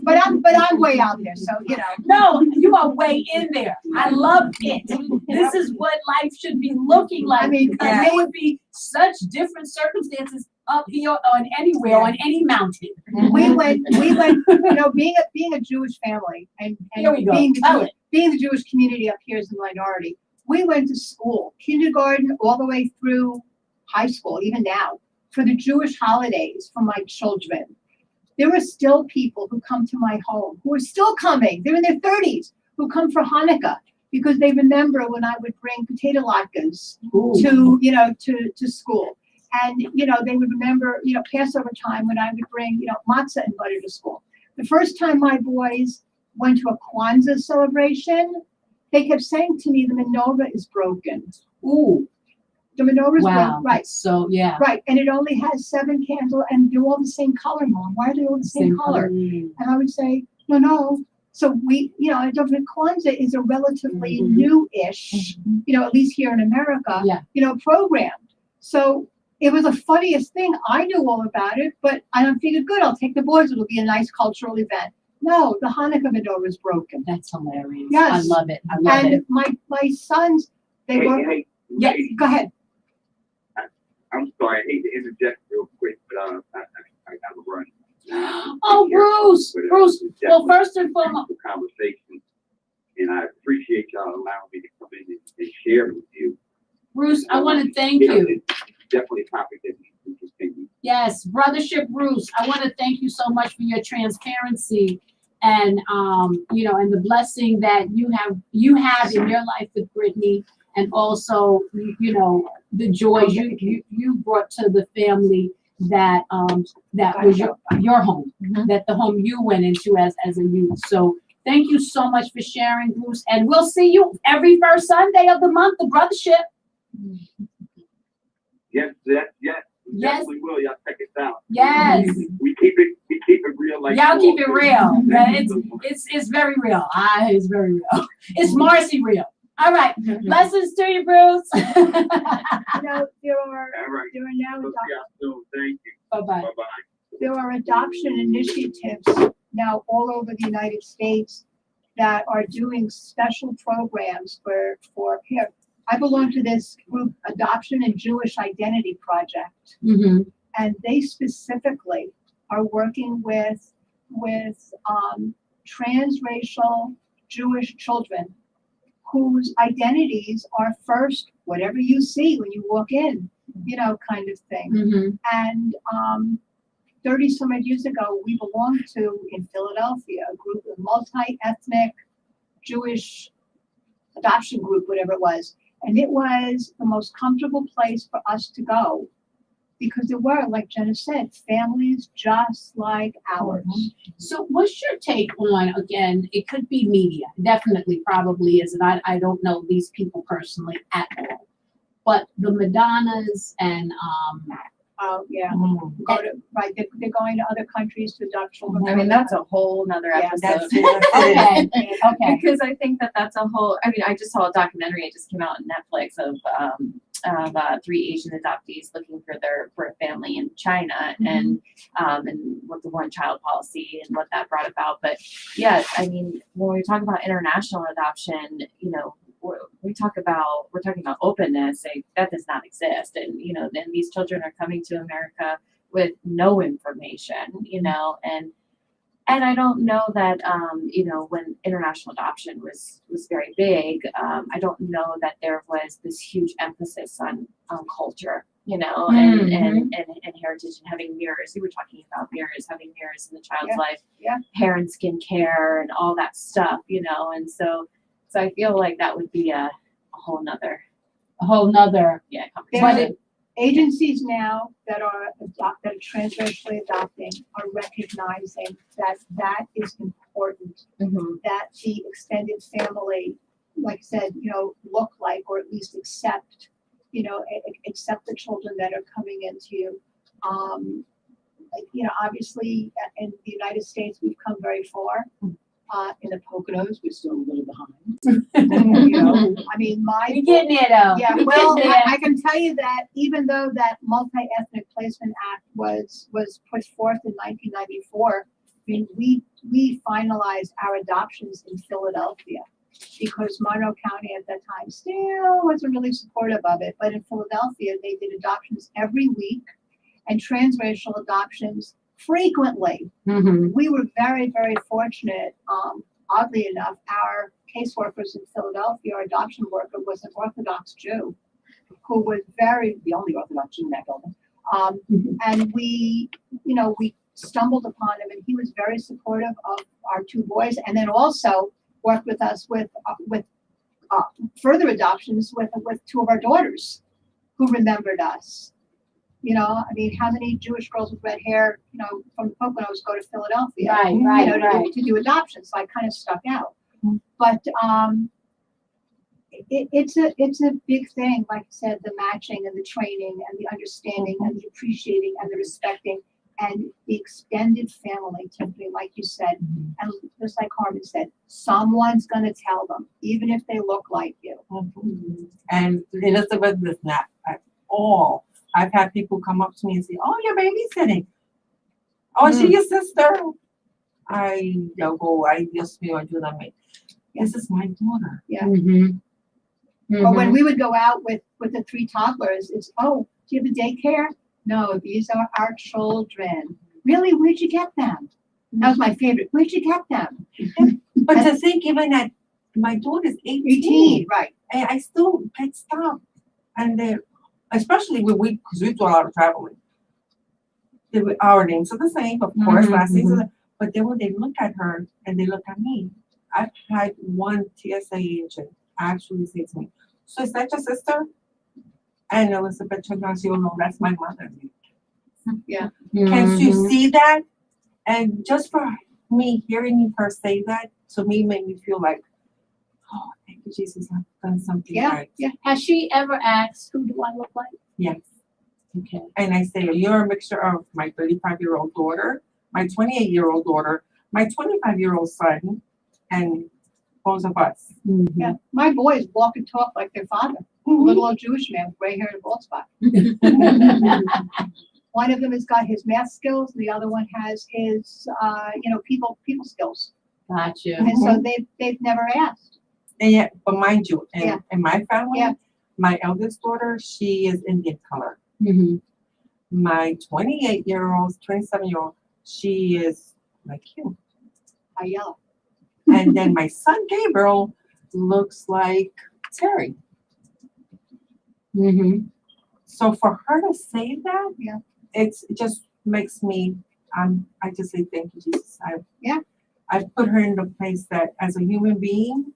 But I'm way out there, so, you know. No, you are way in there. I love it. This is what life should be looking like. I mean, because yeah. there would be such different circumstances up here or anywhere, on any mountain. We went, you know, being a Jewish family and Here we go. being Tell it. the Jewish community up here is the minority. We went to school, kindergarten, all the way through high school, even now, for the Jewish holidays for my children. There are still people who come to my home who are still coming. They're in their 30s who come for Hanukkah because they remember when I would bring potato latkes to, you know, to school. And, you know, they would remember, you know, Passover time when I would bring, you know, matzah and butter to school. The first time my boys went to a Kwanzaa celebration, they kept saying to me, the menorah is broken. Ooh, The menorah is wow. broken. Right. So, yeah. Right. And it only has 7 candles and they're all the same color, Mom. Why are they all the same color? And I would say, no. So we, you know, Kwanzaa is a relatively new-ish, you know, at least here in America, you know, program. So it was the funniest thing. I knew all about it, but I figured, good, I'll take the boys. It'll be a nice cultural event. No, the Hanukkah menorah is broken. That's hilarious. Yes. I love it. I love And it. my sons, they were. Yeah, Go ahead. I'm sorry, I hate to interject real quick, but I gotta run. Oh, Bruce. Bruce. Well, first and foremost. The conversation, and I appreciate y'all allowing me to come in and share with you. Bruce, I want to thank you. It's definitely a topic that needs to continue. Yes, Brothership Bruce, I want to thank you so much for your transparency and, you know, and the blessing that you have in your life with Brittany, and also, you know, the joys you brought to the family that that was your home, that the home you went into as a youth. So thank you so much for sharing, Bruce, and we'll see you every first Sunday of the month, the Brothership. Yes. Yes. We will. Y'all check us out. Yes. We keep it real. Like Y'all keep it real. It's very real. It's very real. It's Marcy real. All right. Blessings to you, Bruce. You know, there are now Thank you. Bye-bye. Bye-bye. there are adoption initiatives now all over the United States that are doing special programs for parents. I belong to this group, Adoption and Jewish Identity Project, and they specifically are working with transracial Jewish children whose identities are first whatever you see when you walk in, you know, kind of thing. And 30 some odd years ago, we belonged to, in Philadelphia, a group of multi-ethnic Jewish adoption group, whatever it was. And it was the most comfortable place for us to go because there were, like Jenna said, families just like ours. So what's your take on, again, it could be media, definitely probably is, and I don't know these people personally at all, but the Madonnas and Oh, yeah. They're going to other countries to adopt children. I mean, that's a whole nother Yeah, episode. okay. Because I think that's a whole, I mean, I just saw a documentary, it just came out on Netflix of 3 Asian adoptees looking for a family in China and what the one child policy and what that brought about. But yes, I mean, when we talk about international adoption, you know, we're talking about openness, that does not exist. And, you know, then these children are coming to America with no information, you know, and And I don't know that, you know, when international adoption was very big, I don't know that there was this huge emphasis on culture, you know, and heritage and having mirrors. You were talking about mirrors, having mirrors in the child's life, hair and skin care and all that stuff, you know, and so I feel like that would be a whole nother conversation. But agencies now that are transracially adopting are recognizing that is important, that the extended family, like I said, you know, look like, or at least accept, you know, accept the children that are coming into you. You know, obviously in the United States, we've come very far. In the Poconos, we're still a little behind. You know, I mean, You're getting there though. yeah, well, I can tell you that even though that Multi-Ethnic Placement Act was put forth in 1994, I mean, we finalized our adoptions in Philadelphia because Monroe County at that time still wasn't really supportive of it. But in Philadelphia, they did adoptions every week and transracial adoptions frequently. We were very, very fortunate. Oddly enough, our caseworkers in Philadelphia, our adoption worker was an Orthodox Jew who was the only Orthodox Jew in that building. And we stumbled upon him, and he was very supportive of our two boys, and then also worked with us with further adoptions with two of our daughters who remembered us. You know, I mean, how many Jewish girls with red hair, you know, from the Poconos go to Philadelphia, to do adoptions? So I kind of stuck out. But it's a big thing, like I said, the matching and the training and the understanding and the appreciating and the respecting and the extended family, Tiffany, like you said, and just like Carmen said, someone's going to tell them, even if they look like you. And Elizabeth is not at all. I've had people come up to me and say, "Oh, you're babysitting. Oh, is she your sister?" I just me or do that. This is my daughter. Yeah. Or when we would go out with the three toddlers, it's, "Oh, do you have a daycare?" "No, these are our children." "Really? Where'd you get them?" That was my favorite. "Where'd you get them?" But to think even that my daughter's 18, right? And I still get stuff, and especially because we do a lot of traveling. Our names are the same, of course, last names, but then when they look at her and they look at me, I've had one TSA agent actually say to me, "So is that your sister?" And Elizabeth turned around and said, "Oh no, that's my mother." Yeah. Can you see that? And just for me hearing her say that, to me made me feel like, oh, thank you, Jesus, I've done something right. Yeah. Has she ever asked, "Who do I look like?" Yes. Okay. And I say, "You're a mixture of my 35-year-old daughter, my 28-year-old daughter, my 25-year-old son, and both of us." Yeah. My boys walk and talk like their father. A little old Jewish man with gray hair and a bald spot. One of them has got his math skills, and the other one has his, people skills. Gotcha. And so they've never asked. And yet, but mind you, in my family, Yeah. my eldest daughter, she is Indian color. My 28-year-old, 27-year-old, she is like you. Yellow. And then my son Gabriel looks like Terry. So for her to say that, it just makes me. I just say thank you, Jesus. I put her in the place that as a human being.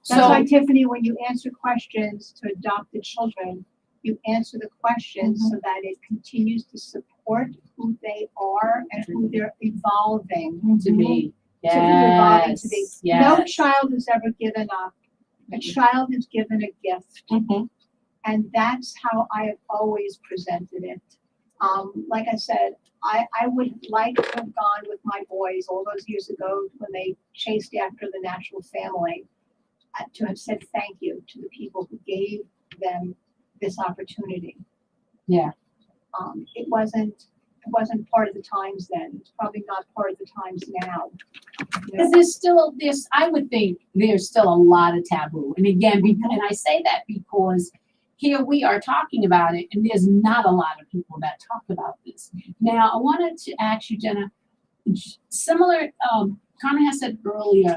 That's why, Tiffany, when you answer questions to adopted children, you answer the questions so that it continues to support who they are and who they're evolving to be. Yes. No child is ever given up. A child is given a gift. And that's how I have always presented it. Like I said, I would like to have gone with my boys all those years ago when they chased after the natural family, to have said thank you to the people who gave them this opportunity. Yeah. It wasn't part of the times then. It's probably not part of the times now. Because there's still this, I would think there's still a lot of taboo. And again, and I say that because here we are talking about it, and there's not a lot of people that talk about this. Now, I wanted to ask you, Jenna, similar, Carmen has said earlier,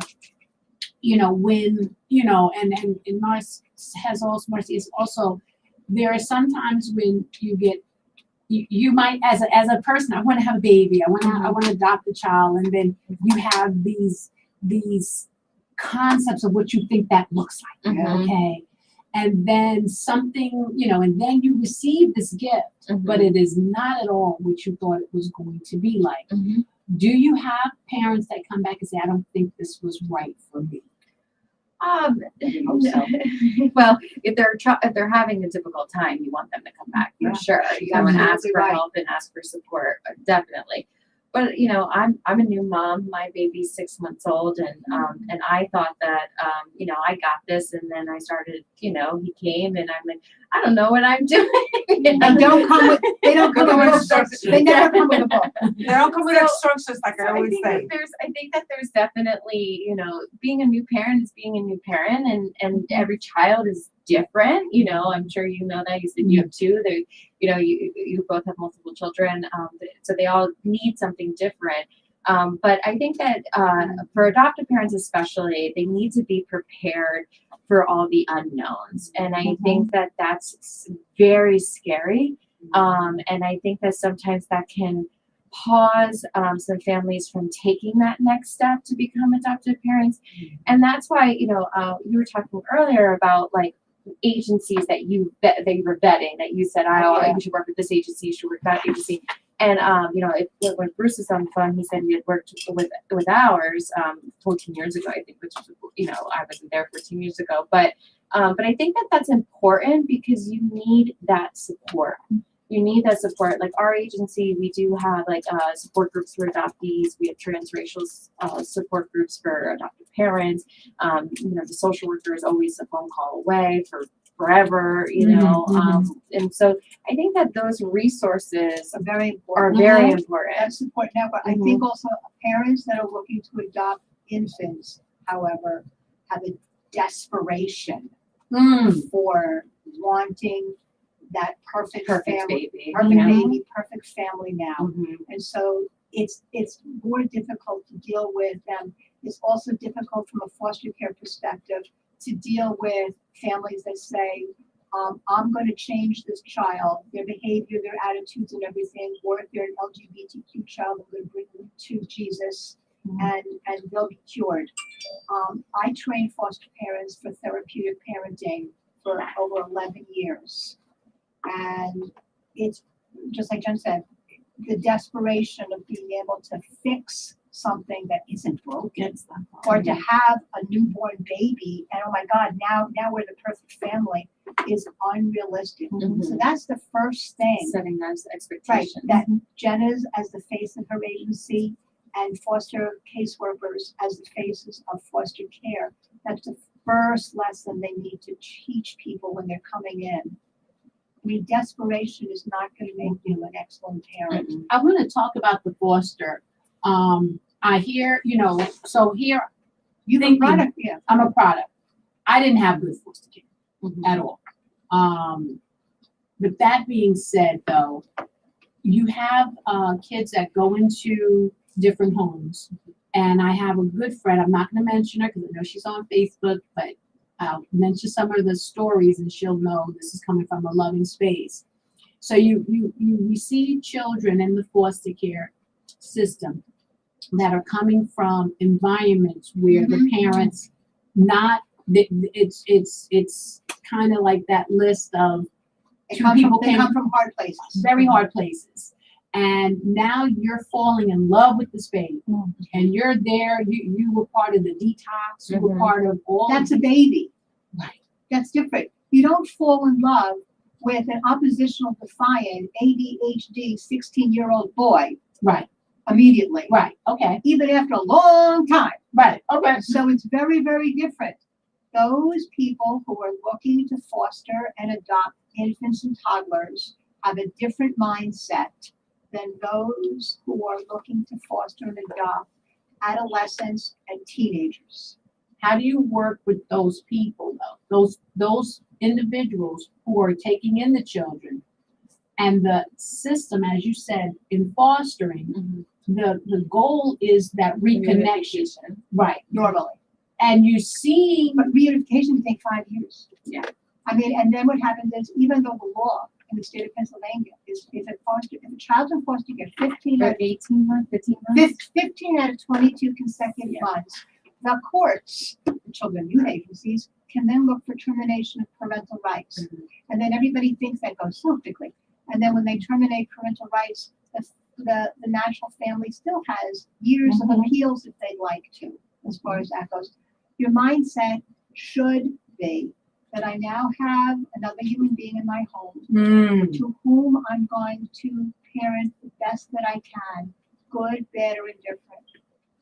you know, when, you know, and Marcy is also, there are sometimes when you get, you might, as a person, I want to have a baby, I want to adopt a child, and then you have these concepts of what you think that looks like, okay? And then something, you know, and then you receive this gift, but it is not at all what you thought it was going to be like. Do you have parents that come back and say, I don't think this was right for me? Well, if they're having a difficult time, you want them to come back for sure. You go and ask for help and ask for support, definitely. But you know, I'm a new mom. My baby's 6 months old, and I thought that you know, I got this, and then I started, you know, he came, and I'm like, I don't know what I'm doing. And they don't come with instructions. They never come with a book. They don't come with instructions, like I always say. I think that there's definitely, you know, being a new parent is being a new parent, and every child is different. You know, I'm sure you know that. You said you have two. They, you know, you both have multiple children, so they all need something different. But I think that for adoptive parents especially, they need to be prepared for all the unknowns, and I think that that's very scary. And I think that sometimes that can pause some families from taking that next step to become adoptive parents. And that's why, you know, you were talking earlier about like agencies that you were vetting, that you said, you should work with this agency, you should work with that agency. And you know, when Bruce was on the phone, he said he had worked with ours 14 years ago, I think, which, you know, I wasn't there 14 years ago. But I think that that's important because you need that support. You need that support. Like our agency, we do have like support groups for adoptees. We have transracial support groups for adoptive parents. You know, the social worker is always a phone call away for forever, you know. And so I think that those resources Are very important. very important. That's important now, but I think also parents that are looking to adopt infants, however, have a desperation for wanting that perfect family, baby. perfect family now. And so it's more difficult to deal with them. It's also difficult from a foster care perspective to deal with families that say, I'm going to change this child, their behavior, their attitudes and everything, or if they're an LGBTQ child, I'm going to bring them to Jesus and they'll be cured. I trained foster parents for therapeutic parenting for over 11 years. And it's just like Jen said, the desperation of being able to fix something that isn't broken, or to have a newborn baby, and oh my God, now we're the perfect family, is unrealistic. So that's the first thing. Setting those expectations. Right, that Jenna's as the face of her agency and foster caseworkers as the faces of foster care. That's the first lesson they need to teach people when they're coming in. I mean, desperation is not going to make you an excellent parent. I want to talk about the foster. I hear, you know, so here, You're a product, yeah. I'm a product. I didn't have good foster care at all. But that being said, though, you have kids that go into different homes, and I have a good friend. I'm not going to mention her because I know she's on Facebook, but I'll mention some of the stories, and she'll know this is coming from a loving space. So you receive children in the foster care system that are coming from environments where the parents it's kind of like that list of They come from hard places. Very hard places. And now you're falling in love with this baby, and you're there. You were part of the detox. You were part of all. That's a baby. Right. That's different. You don't fall in love with an oppositional defiant ADHD 16-year-old boy. Right. Immediately. Right. Okay. Even after a long time. Right. Okay. So it's very, very different. Those people who are looking to foster and adopt infants and toddlers have a different mindset than those who are looking to foster and adopt adolescents and teenagers. How do you work with those people, though? Those individuals who are taking in the children, and the system, as you said, in fostering, the goal is that reconnection, right? Normally. And you see, But reunification can take 5 years. Yeah. I mean, and then what happens is, even though the law in the state of Pennsylvania is, if a child's in foster care, 15 out Or of 18 months, 15 months. 15 out of 22 consecutive months, the courts, the children youth agencies, can then look for termination of parental rights. And then everybody thinks that goes so quickly. And then when they terminate parental rights, the natural family still has years of appeals if they'd like to, as far as that goes. Your mindset should be that I now have another human being in my home to whom I'm going to parent the best that I can, good, bad, or indifferent.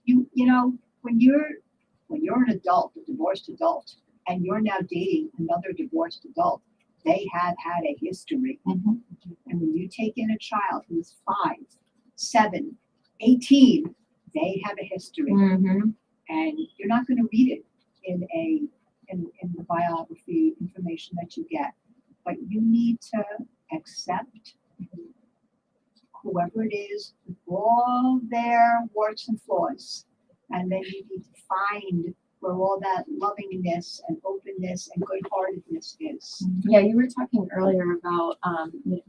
You know, when you're an adult, a divorced adult, and you're now dating another divorced adult, they have had a history. And when you take in a child who is 5, 7, 18, they have a history. And you're not going to read it in the biography information that you get, but you need to accept whoever it is with all their warts and flaws, and then you need to find where all that lovingness and openness and good-heartedness is. Yeah, you were talking earlier about,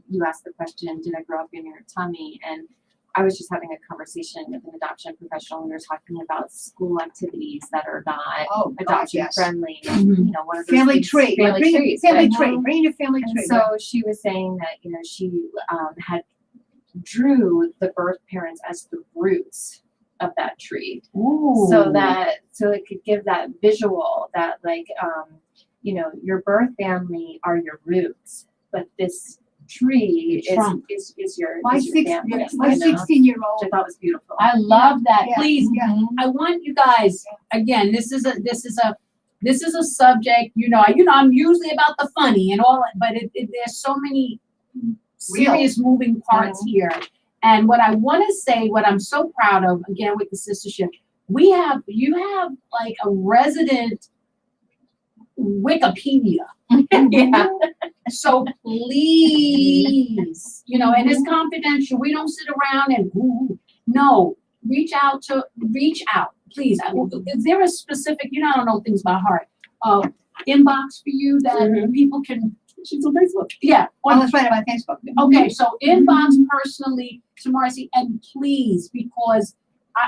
you asked the question, did I grow up in your tummy? And I was just having a conversation with an adoption professional, and we were talking about school activities that are not adoption friendly. You know, one of those Family things- tree, family bring trees. family and- tree, bring your family And tree. so she was saying that, you know, she had drew the birth parents as the roots of that tree. So it could give that visual that, like, you know, your birth family are your roots, but this tree is your family. My 16-year-old. Which I thought was beautiful. I love that. Yeah, Please, yeah. I want you guys, again, this is a subject, you know, I'm usually about the funny and all, but there's so many serious moving parts here. And what I want to say, what I'm so proud of, again, with the sistership, you have like a resident Wikipedia. Yeah. So please, you know, and it's confidential. We don't sit around and no, reach out, please. Is there a specific, you know, I don't know things by heart, inbox for you that people can? She's on Facebook. Yeah. That's right, on Facebook. Okay, so inbox personally to Marcy, and please, because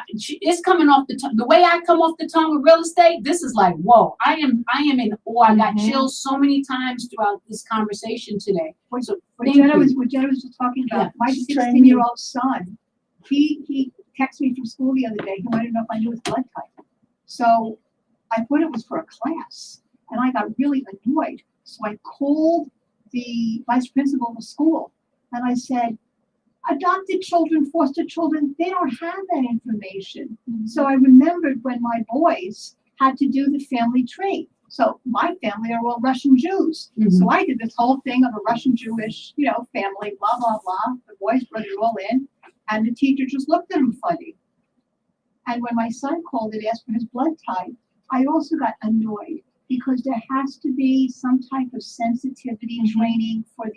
it's coming off the tongue. The way I come off the tongue with real estate, this is like, whoa! I am in awe. I got chills so many times throughout this conversation today. So What Jenna was just talking about, my 16-year-old son, he texted me from school the other day. He wanted to know if I knew his blood type. So I thought it was for a class, and I got really annoyed. So I called the vice principal of the school, and I said, adopted children, foster children, they don't have that information. So I remembered when my boys had to do the family tree. So my family are all Russian Jews. So I did this whole thing of a Russian Jewish, you know, family, blah, blah, blah. The boys brought it all in, and the teacher just looked at him funny. And when my son called and asked for his blood type, I also got annoyed, because there has to be some type of sensitivity training for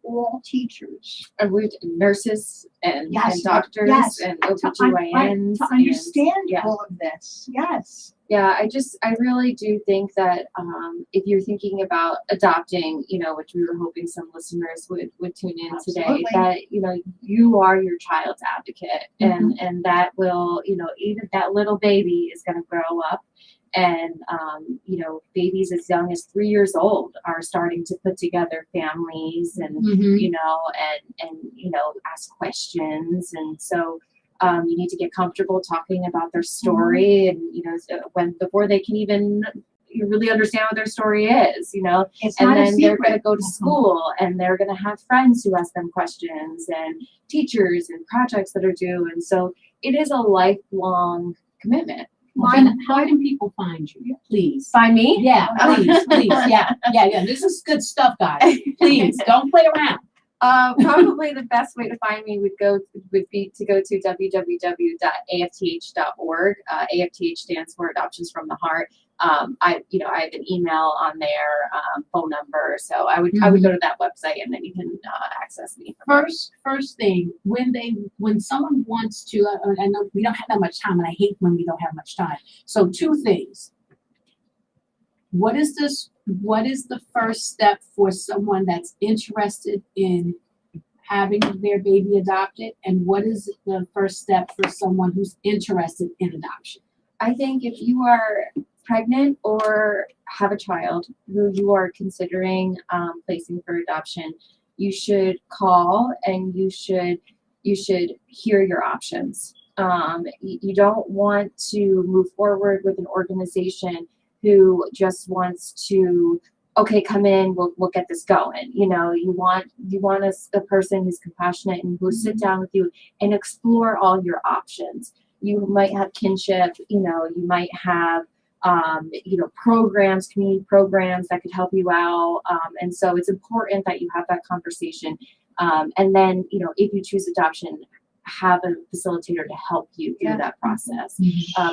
all teachers. And nurses and doctors and OBGYNs. To understand all of this, yes. Yeah, I really do think that if you're thinking about adopting, you know, which we were hoping some listeners would tune in today, that, you know, you are your child's advocate, and that will, you know, even that little baby is going to grow up. And, you know, babies as young as 3 years old are starting to put together families and, you know, and, you know, ask questions. And so you need to get comfortable talking about their story and, you know, before they can even really understand what their story is, you know, and then they're going to go to school and they're going to have friends who ask them questions and teachers and projects that are due. And so it is a lifelong commitment. How can people find you? Please. Find me? Yeah, please. Yeah. This is good stuff, guys. Please, don't play around. Probably the best way to find me would be to go to www.afth.org. AFTH stands for Adoptions from the Heart. I have an email on there, phone number. So I would go to that website and then you can access me. First thing, when someone wants to, I know we don't have that much time, and I hate when we don't have much time. So 2 things. What is the first step for someone that's interested in having their baby adopted, and what is the first step for someone who's interested in adoption? I think if you are pregnant or have a child who you are considering placing for adoption, you should call and you should hear your options. You don't want to move forward with an organization who just wants to, okay, come in, we'll get this going. You want a person who's compassionate and who will sit down with you and explore all your options. You might have kinship, you might have programs, community programs that could help you out. And so it's important that you have that conversation. And then, if you choose adoption, have a facilitator to help you through that process.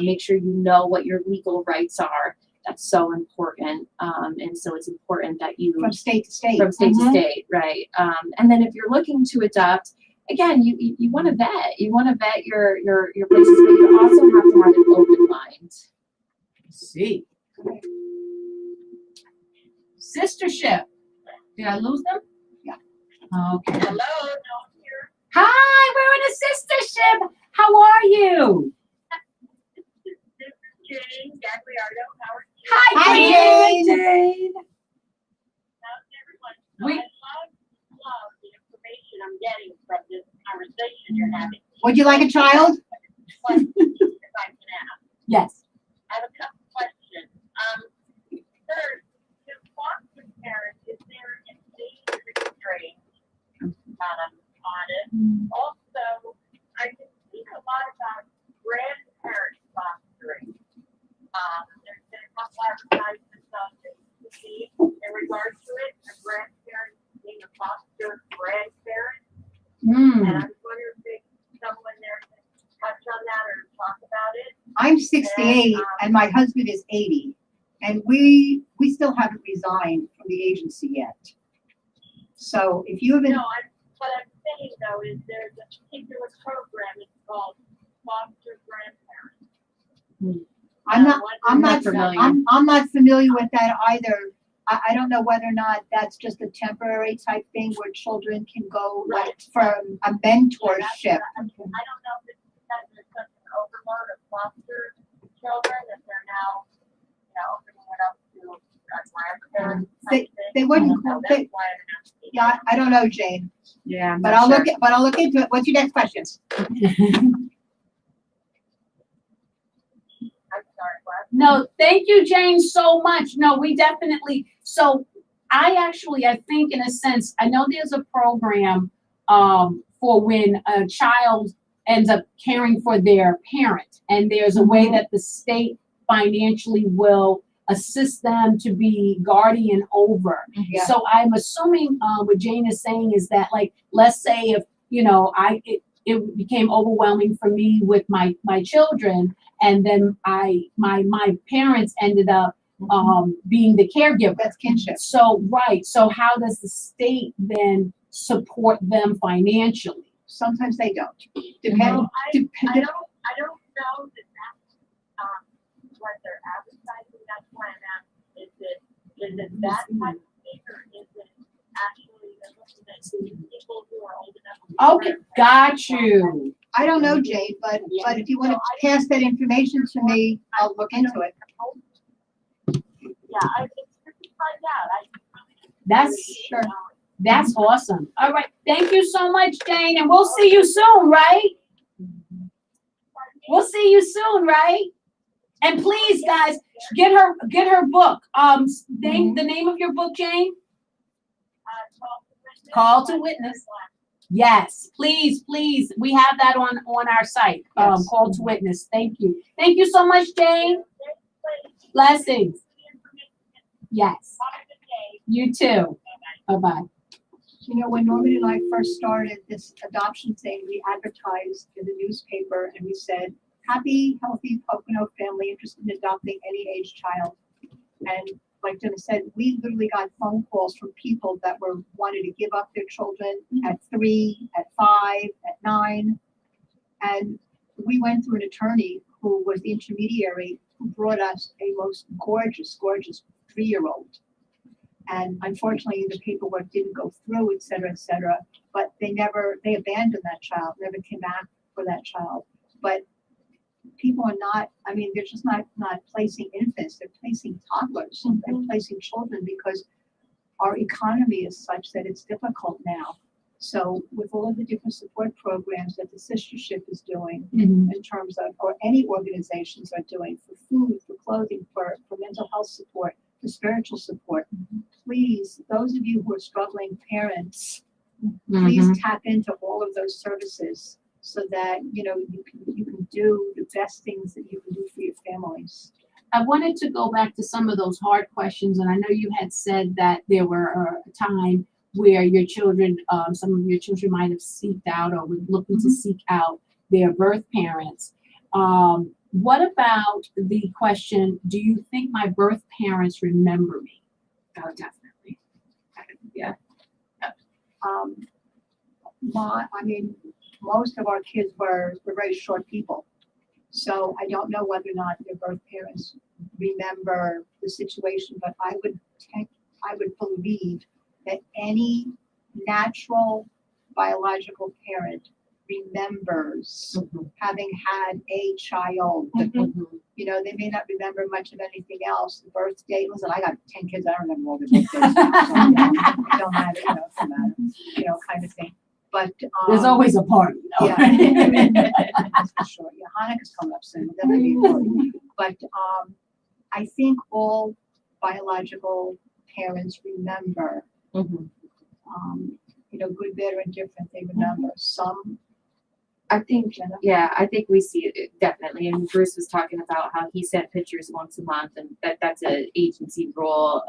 Make sure you know what your legal rights are. That's so important. And so it's important that you From state to state. to state, right? And then if you're looking to adopt, again, you want to vet. You want to vet your places, but you also have to have an open mind. See. Sistership. Did I lose them? Yeah. Okay. Hello, no, I'm here. Hi, we're in a sistership. How are you? This is Jane Gagliardo. How are you? Hi, Jane. How's everyone? We- I love the information I'm getting from this conversation you're having. Would you like a child? Questions, if I can ask. Yes. I have a couple questions. First, to foster parents, is there an age restraint on it? Also, I've been seeing a lot about grandparent fostering. There's been a couple advertisements on TV in regards to it, a grandparent being a foster grandparent. And I was wondering if someone there can touch on that or talk about it. I'm 68 and my husband is 80. And we still haven't resigned from the agency yet. So if you haven't, No, what I'm saying though is there's a particular program, it's called Foster Grandparents. I'm not familiar. I'm not familiar with that either. I don't know whether or not that's just a temporary type thing where children can go like from a mentorship. I don't know if it's because there's such an overload of foster children that they're now, opening it up to grandparents. They wouldn't. That's why I'm asking. Yeah, I don't know, Jane. Yeah, But I'll look into it. What's your next question? I'm sorry, what? No, thank you, Jane, so much. No, we definitely, so I think in a sense, I know there's a program for when a child ends up caring for their parent, and there's a way that the state financially will assist them to be guardian over. Yeah. So I'm assuming what Jane is saying is that, like, let's say if, it became overwhelming for me with my children, and then my parents ended up being the caregiver. That's kinship. So right. So how does the state then support them financially? Sometimes they don't. Well, Depend. I don't know that that's what they're advertising. That's why I'm asking. Is it that type of thing, or is it actually they're looking at people who are old enough to be Okay, grandparents? got you. I don't know, Jane, but if you want to pass that information to me, I'll look into it. Yeah, I just find out. That's Sure. That's awesome. All right. Thank you so much, Jane, and we'll see you soon, right? We'll see you soon, right? And please, guys, get her book. The name of your book, Jane? Call to Witness. Yes, please. We have that on our site. Yes. Call to Witness. Thank you. Thank you so much, Jane. Blessings. Yes. You too. Bye-bye. When Norman and I first started this adoption thing, we advertised in the newspaper and we said, happy, healthy Pocono family interested in adopting any age child. And like Jenna said, we literally got phone calls from people that were wanted to give up their children at 3, at 5, at 9. And we went through an attorney who was the intermediary who brought us a most gorgeous, gorgeous 3-year-old. And unfortunately, the paperwork didn't go through, et cetera, but they abandoned that child, never came back for that child. But people are not, I mean, they're just not placing infants, they're placing toddlers, they're placing children because our economy is such that it's difficult now. So with all of the different support programs that the sistership is doing in terms of, or any organizations are doing for food, for clothing, for mental health support, for spiritual support, please, those of you who are struggling parents, please tap into all of those services so that, you know, you can do the best things that you can do for your families. I wanted to go back to some of those hard questions, and I know you had said that there were a time where your children, some of your children might have seeked out or were looking to seek out their birth parents. What about the question, do you think my birth parents remember me? Oh, definitely. Yeah. I mean, most of our kids were very short people. So I don't know whether or not their birth parents remember the situation, but I would believe that any natural biological parent remembers having had a child. You know, they may not remember much of anything else. The birth date, listen, I got 10 kids, I don't remember all the birthdays. So, it don't matter, you know, it doesn't matter, you know, kind of thing. But There's always a party. No? yeah, that's for sure. Yeah, Hanukkah's coming up soon. That may be important. But I think all biological parents remember. You know, good, bad, or indifferent. They remember. Some. I think, I think we see it definitely. And Bruce was talking about how he sent pictures once a month, and that's an agency rule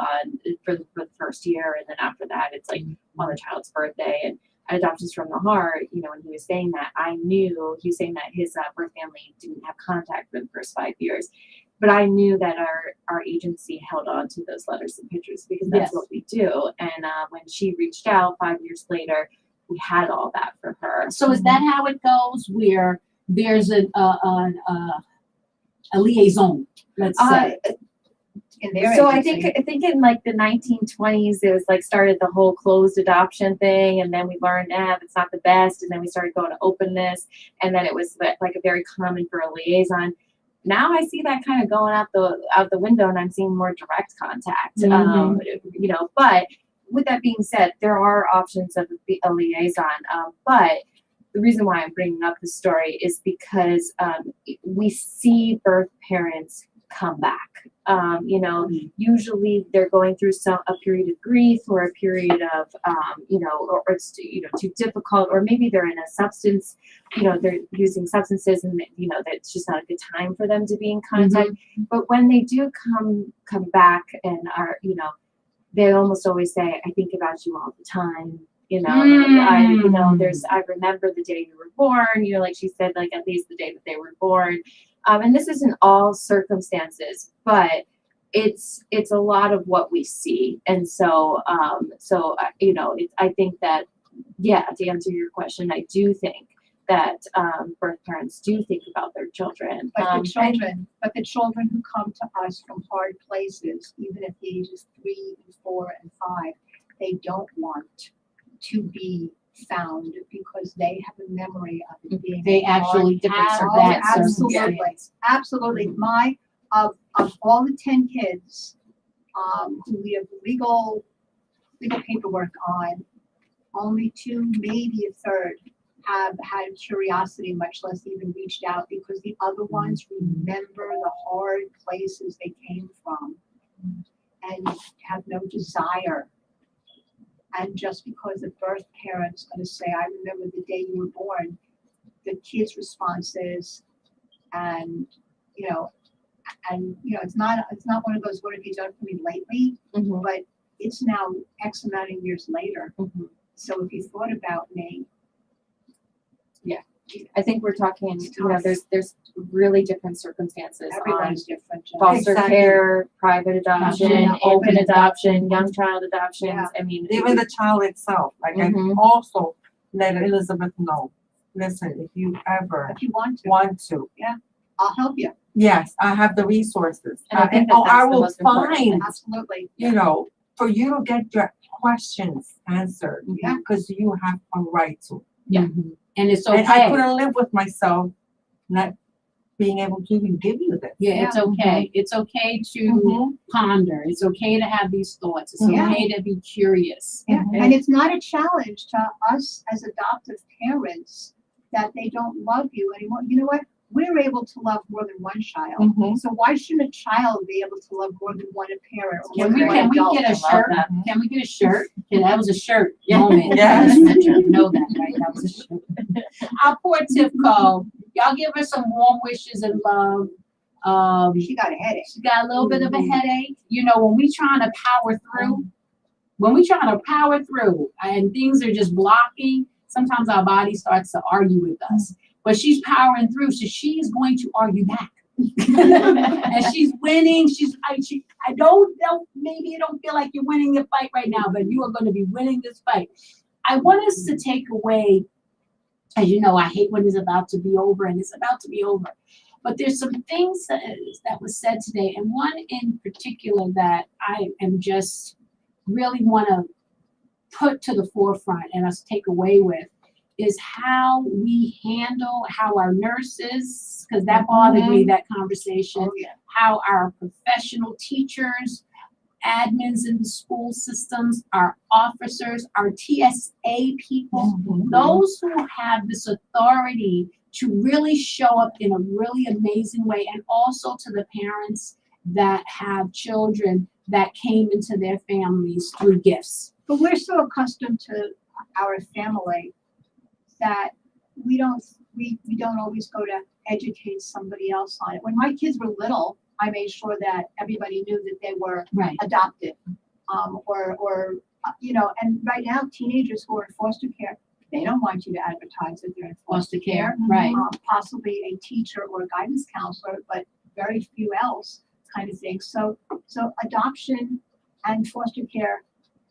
for the first year, and then after that, it's like on the child's birthday. And at Adoptions from the Heart, you know, when he was saying that, he was saying that his birth family didn't have contact for the first 5 years, but I knew that our agency held on to those letters and pictures because that's what we do. And when she reached out 5 years later, we had all that for her. So is that how it goes? Where there's a liaison, let's say. So I think in like the 1920s, it was like started the whole closed adoption thing, and then we learned it's not the best, and then we started going to openness, and then it was like a very common for a liaison. Now I see that kind of going out the window, and I'm seeing more direct contact. You know, but with that being said, there are options of a liaison. But the reason why I'm bringing up the story is because we see birth parents come back. You know, usually they're going through a period of grief or a period of, you know, or it's, you know, too difficult, or maybe they're in a substance, you know, they're using substances and, you know, that's just not a good time for them to be in contact. But when they do come back and are, you know, they almost always say, I think about you all the time. You know, I remember the day you were born, you know, like she said, like at least the day that they were born. And this isn't all circumstances, but it's a lot of what we see. And so, you know, I think that, to answer your question, I do think that birth parents do think about their children. But the children who come to us from hard places, even at the ages 3 and 4 and 5, they don't want to be found because they have a memory of it being. They actually have that. Absolutely. Of all the 10 kids who we have legal paperwork on, only 2, maybe a third, have had curiosity, much less even reached out, because the other ones remember the hard places they came from and have no desire. And just because the birth parent's going to say, I remember the day you were born, the kid's response is, it's not one of those, what have you done for me lately? But it's now X amount of years later. So if you thought about me, I think we're talking, there's really different circumstances on Everybody's different. Jen. foster Exactly. care, private adoption, Yeah, open adoption, young child adoptions. Yeah. I mean, Even the child itself, like Mhm. I also let Elizabeth know, listen, if you ever If you want to, want to, I'll help you. yes, I have the resources. And I think that I that's the will most important thing. find, Absolutely. for you to get your questions answered. Yeah. Because you have a right to. Yeah. And it's And I okay. couldn't live with myself not being able to even give you this. Yeah, it's okay. It's okay to Mhm. ponder. It's okay to have these thoughts. It's Yeah. okay to be curious. Yeah, Mhm. and it's not a challenge to us as adoptive parents that they don't love you anymore. You know what? We're able to love more than one child. Mhm. So why shouldn't a child be able to love more than one parent or more Can we than one can we adult? get a I love shirt? that. Can we get a shirt? Yeah, that was a shirt Yeah. moment. Yes. You know that, right? That was a shirt. Our poor Tifco. Y'all give her some warm wishes and love. She got a headache. She got a little bit of a headache. You know, when we trying to power through and things are just blocking, sometimes our body starts to argue with us. But she's powering through, so she's going to argue back. And she's winning. I don't know, maybe you don't feel like you're winning the fight right now, but you are going to be winning this fight. I want us to take away, as you know, I hate when it's about to be over, and it's about to be over. But there's some things that was said today, and one in particular that I am just really want to put to the forefront and us take away with is how we handle, how our nurses, because that bothered me, that conversation, Oh, yeah. how our professional teachers, admins in the school systems, our officers, our TSA people, those who have this authority to really show up in a really amazing way, and also to the parents that have children that came into their families through gifts. But we're so accustomed to our family that we don't always go to educate somebody else on it. When my kids were little, I made sure that everybody knew that they were Right. adopted, and right now teenagers who are in foster care, they don't want you to advertise that they're in foster care. Right. Possibly a teacher or a guidance counselor, but very few else kind of thing. So adoption and foster care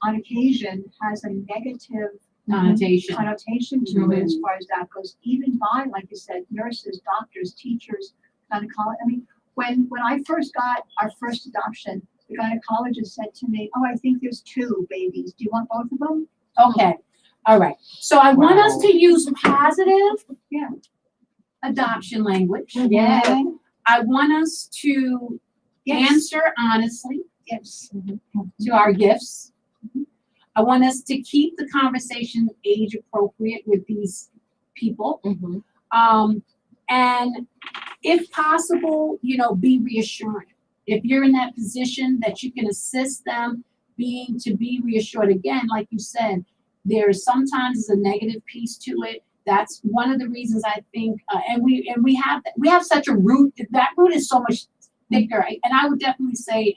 on occasion has a negative Connotation. to it as far as that goes, even by, like you said, nurses, doctors, teachers, gynecologist. I mean, when I first got our first adoption, the gynecologist said to me, "Oh, I think there's 2 babies. Do you want both of them?" Okay. All right. So I want us Wow. to use positive Yeah. adoption language. Yeah. I want us to Yes. answer honestly Yes. to our gifts. I want us to keep the conversation age appropriate with these people. And if possible, be reassuring. If you're in that position that you can assist them to be reassured. Again, like you said, there's sometimes a negative piece to it. That's one of the reasons I think, and we have such a root. That root is so much thicker, and I would definitely say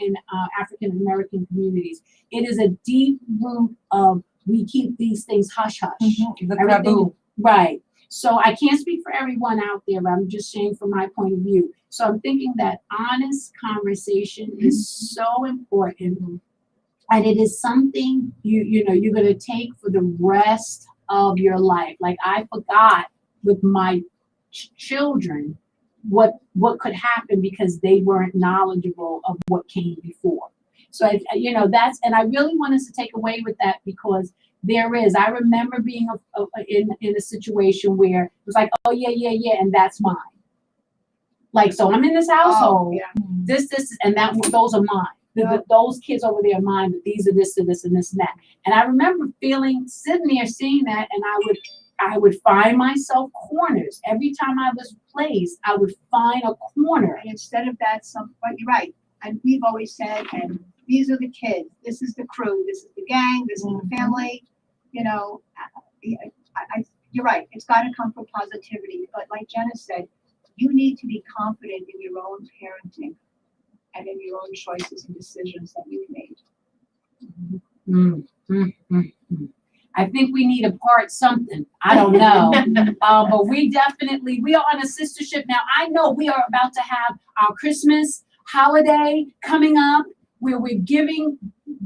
in African American communities, it is a deep root of we keep these things hush hush. The Everything- taboo. Right. So I can't speak for everyone out there, but I'm just saying from my point of view. So I'm thinking that honest conversation is so important, and it is something you're going to take for the rest of your life. Like I forgot with my children what could happen because they weren't knowledgeable of what came before. So and I really want us to take away with that, because I remember being in a situation where it was like, oh yeah, and that's mine. Like, so I'm in this household, this, and that, those are mine. Those kids over there are mine, but these are this and this and this and that. And I remember sitting there seeing that, and I would find myself corners. Every time I was placed, I would find a corner. And instead of that, but you're right. And we've always said, and these are the kids, this is the crew, this is the gang, this is the family. You're right. It's got to come from positivity. But like Jenna said, you need to be confident in your own parenting and in your own choices and decisions that you've made. I think we need a part something. I don't know. But we are on a sistership. Now, I know we are about to have our Christmas holiday coming up where we're giving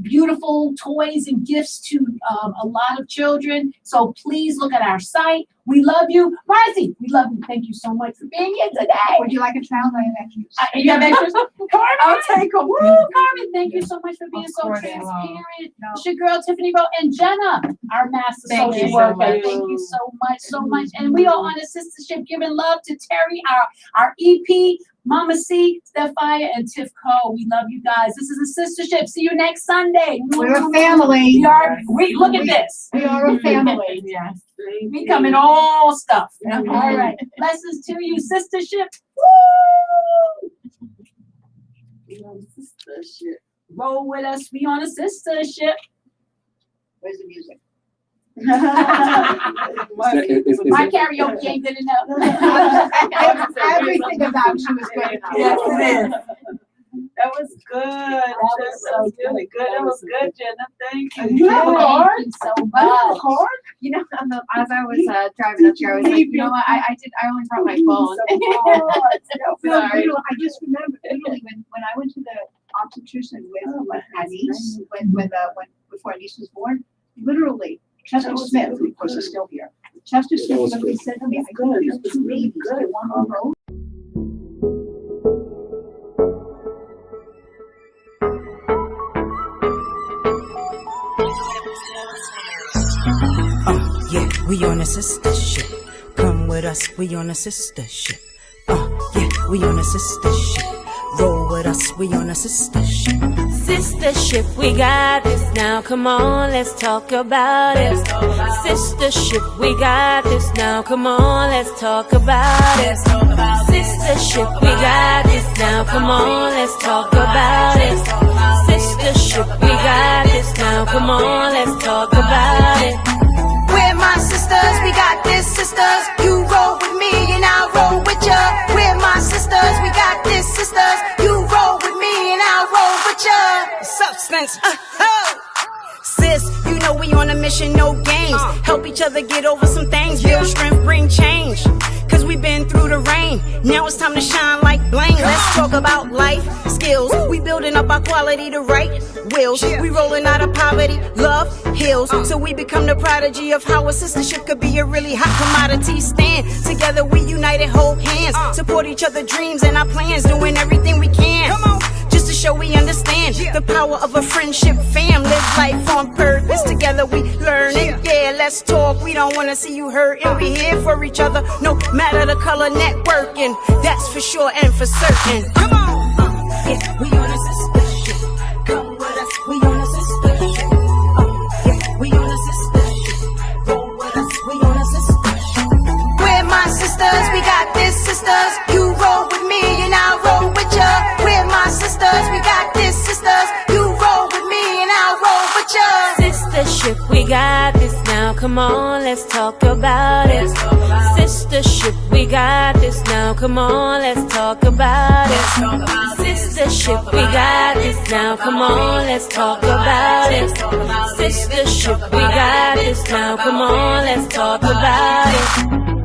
beautiful toys and gifts to a lot of children. So please look at our site. We love you. Marcy, we love you. Thank you so much for being here today. Would you like a child? I have extras. You have extras? Carmen, I'll take them. woo, Carmen, thank you so much for being Of so course, transparent. No. It's your girl Tiffany Rowe and Jenna, our master Thank you social so worker. much. Thank you so much. And we are on a sistership giving love to Terry, our EP, Mama C, Stephia, and Tiff Co. We love you guys. This is a sistership. See you next Sunday. We're a family. We look at this. We are a family. Yes. We come in all stuff. All right. Blessings to you, sistership. Woo! Sistership. Roll with us. We on a sistership. Where's the music? My karaoke ain't good enough. Everything about you is good. Yes, it is. That was good. That was so really good. That was good, Jenna. Thank you. You have a card? Thank You so much. You know, as I was driving up here, I was like, you know what? I only brought my phone. No, Sorry. literally, I just remember literally when I went to the obstetrician with my niece, before our niece was born, literally, Chester Smith, who of course is still here. Chester Smith literally said to me, I think there's two babies, one on the road. Yeah, we on a sister ship. Come with us, we on a sister ship. Yeah, we on a sister ship. Roll with us, we on a sister ship. Sister ship, we got this now. Come on, let's talk about it. Sister ship, we got this now. Come on, let's talk about it. Sister ship, we got this now. Come on, let's talk about it. Sister ship, we got this now. Come on, let's talk about it. We're my sisters, we got this, sisters. You roll with me and I'll roll with ya. We're my sisters, we got this, sisters. You roll with me and I'll roll with ya. Substance, sis, you know we on a mission, no games. Help each other get over some things. Build strength, bring change. Cause we been through the rain. Now it's time to shine like bling. Let's talk about life skills. We building up our quality to right wills. We rolling out of poverty, love heals. So we become the prodigy of how a sistership could be a really hot commodity. Stand together, we united, hold hands. Support each other dreams and our plans, doing everything we can. Come on. Just to show we understand the power of a friendship, fam. Live life on purpose. Together we learn it. Yeah, let's talk. We don't wanna see you hurt, and we here for each other. No matter the color, networking. That's for sure and for certain. Come on. Yeah, we on a sister ship. Come with us. We on a sister ship. Yeah, we on a sister ship. Roll with us. We on a sister ship. We're my sisters, we got this, sisters. You roll with me and I'll roll with ya. We're my sisters, we got this, sisters. You roll with me and I'll roll with ya. Sister ship, we got this now. Come on, let's talk about it. Sister ship, we got this now. Come on, let's talk about it. Sister ship, we got this now. Come on, let's talk about it. Sister ship, we got this now. Come on, let's talk about it.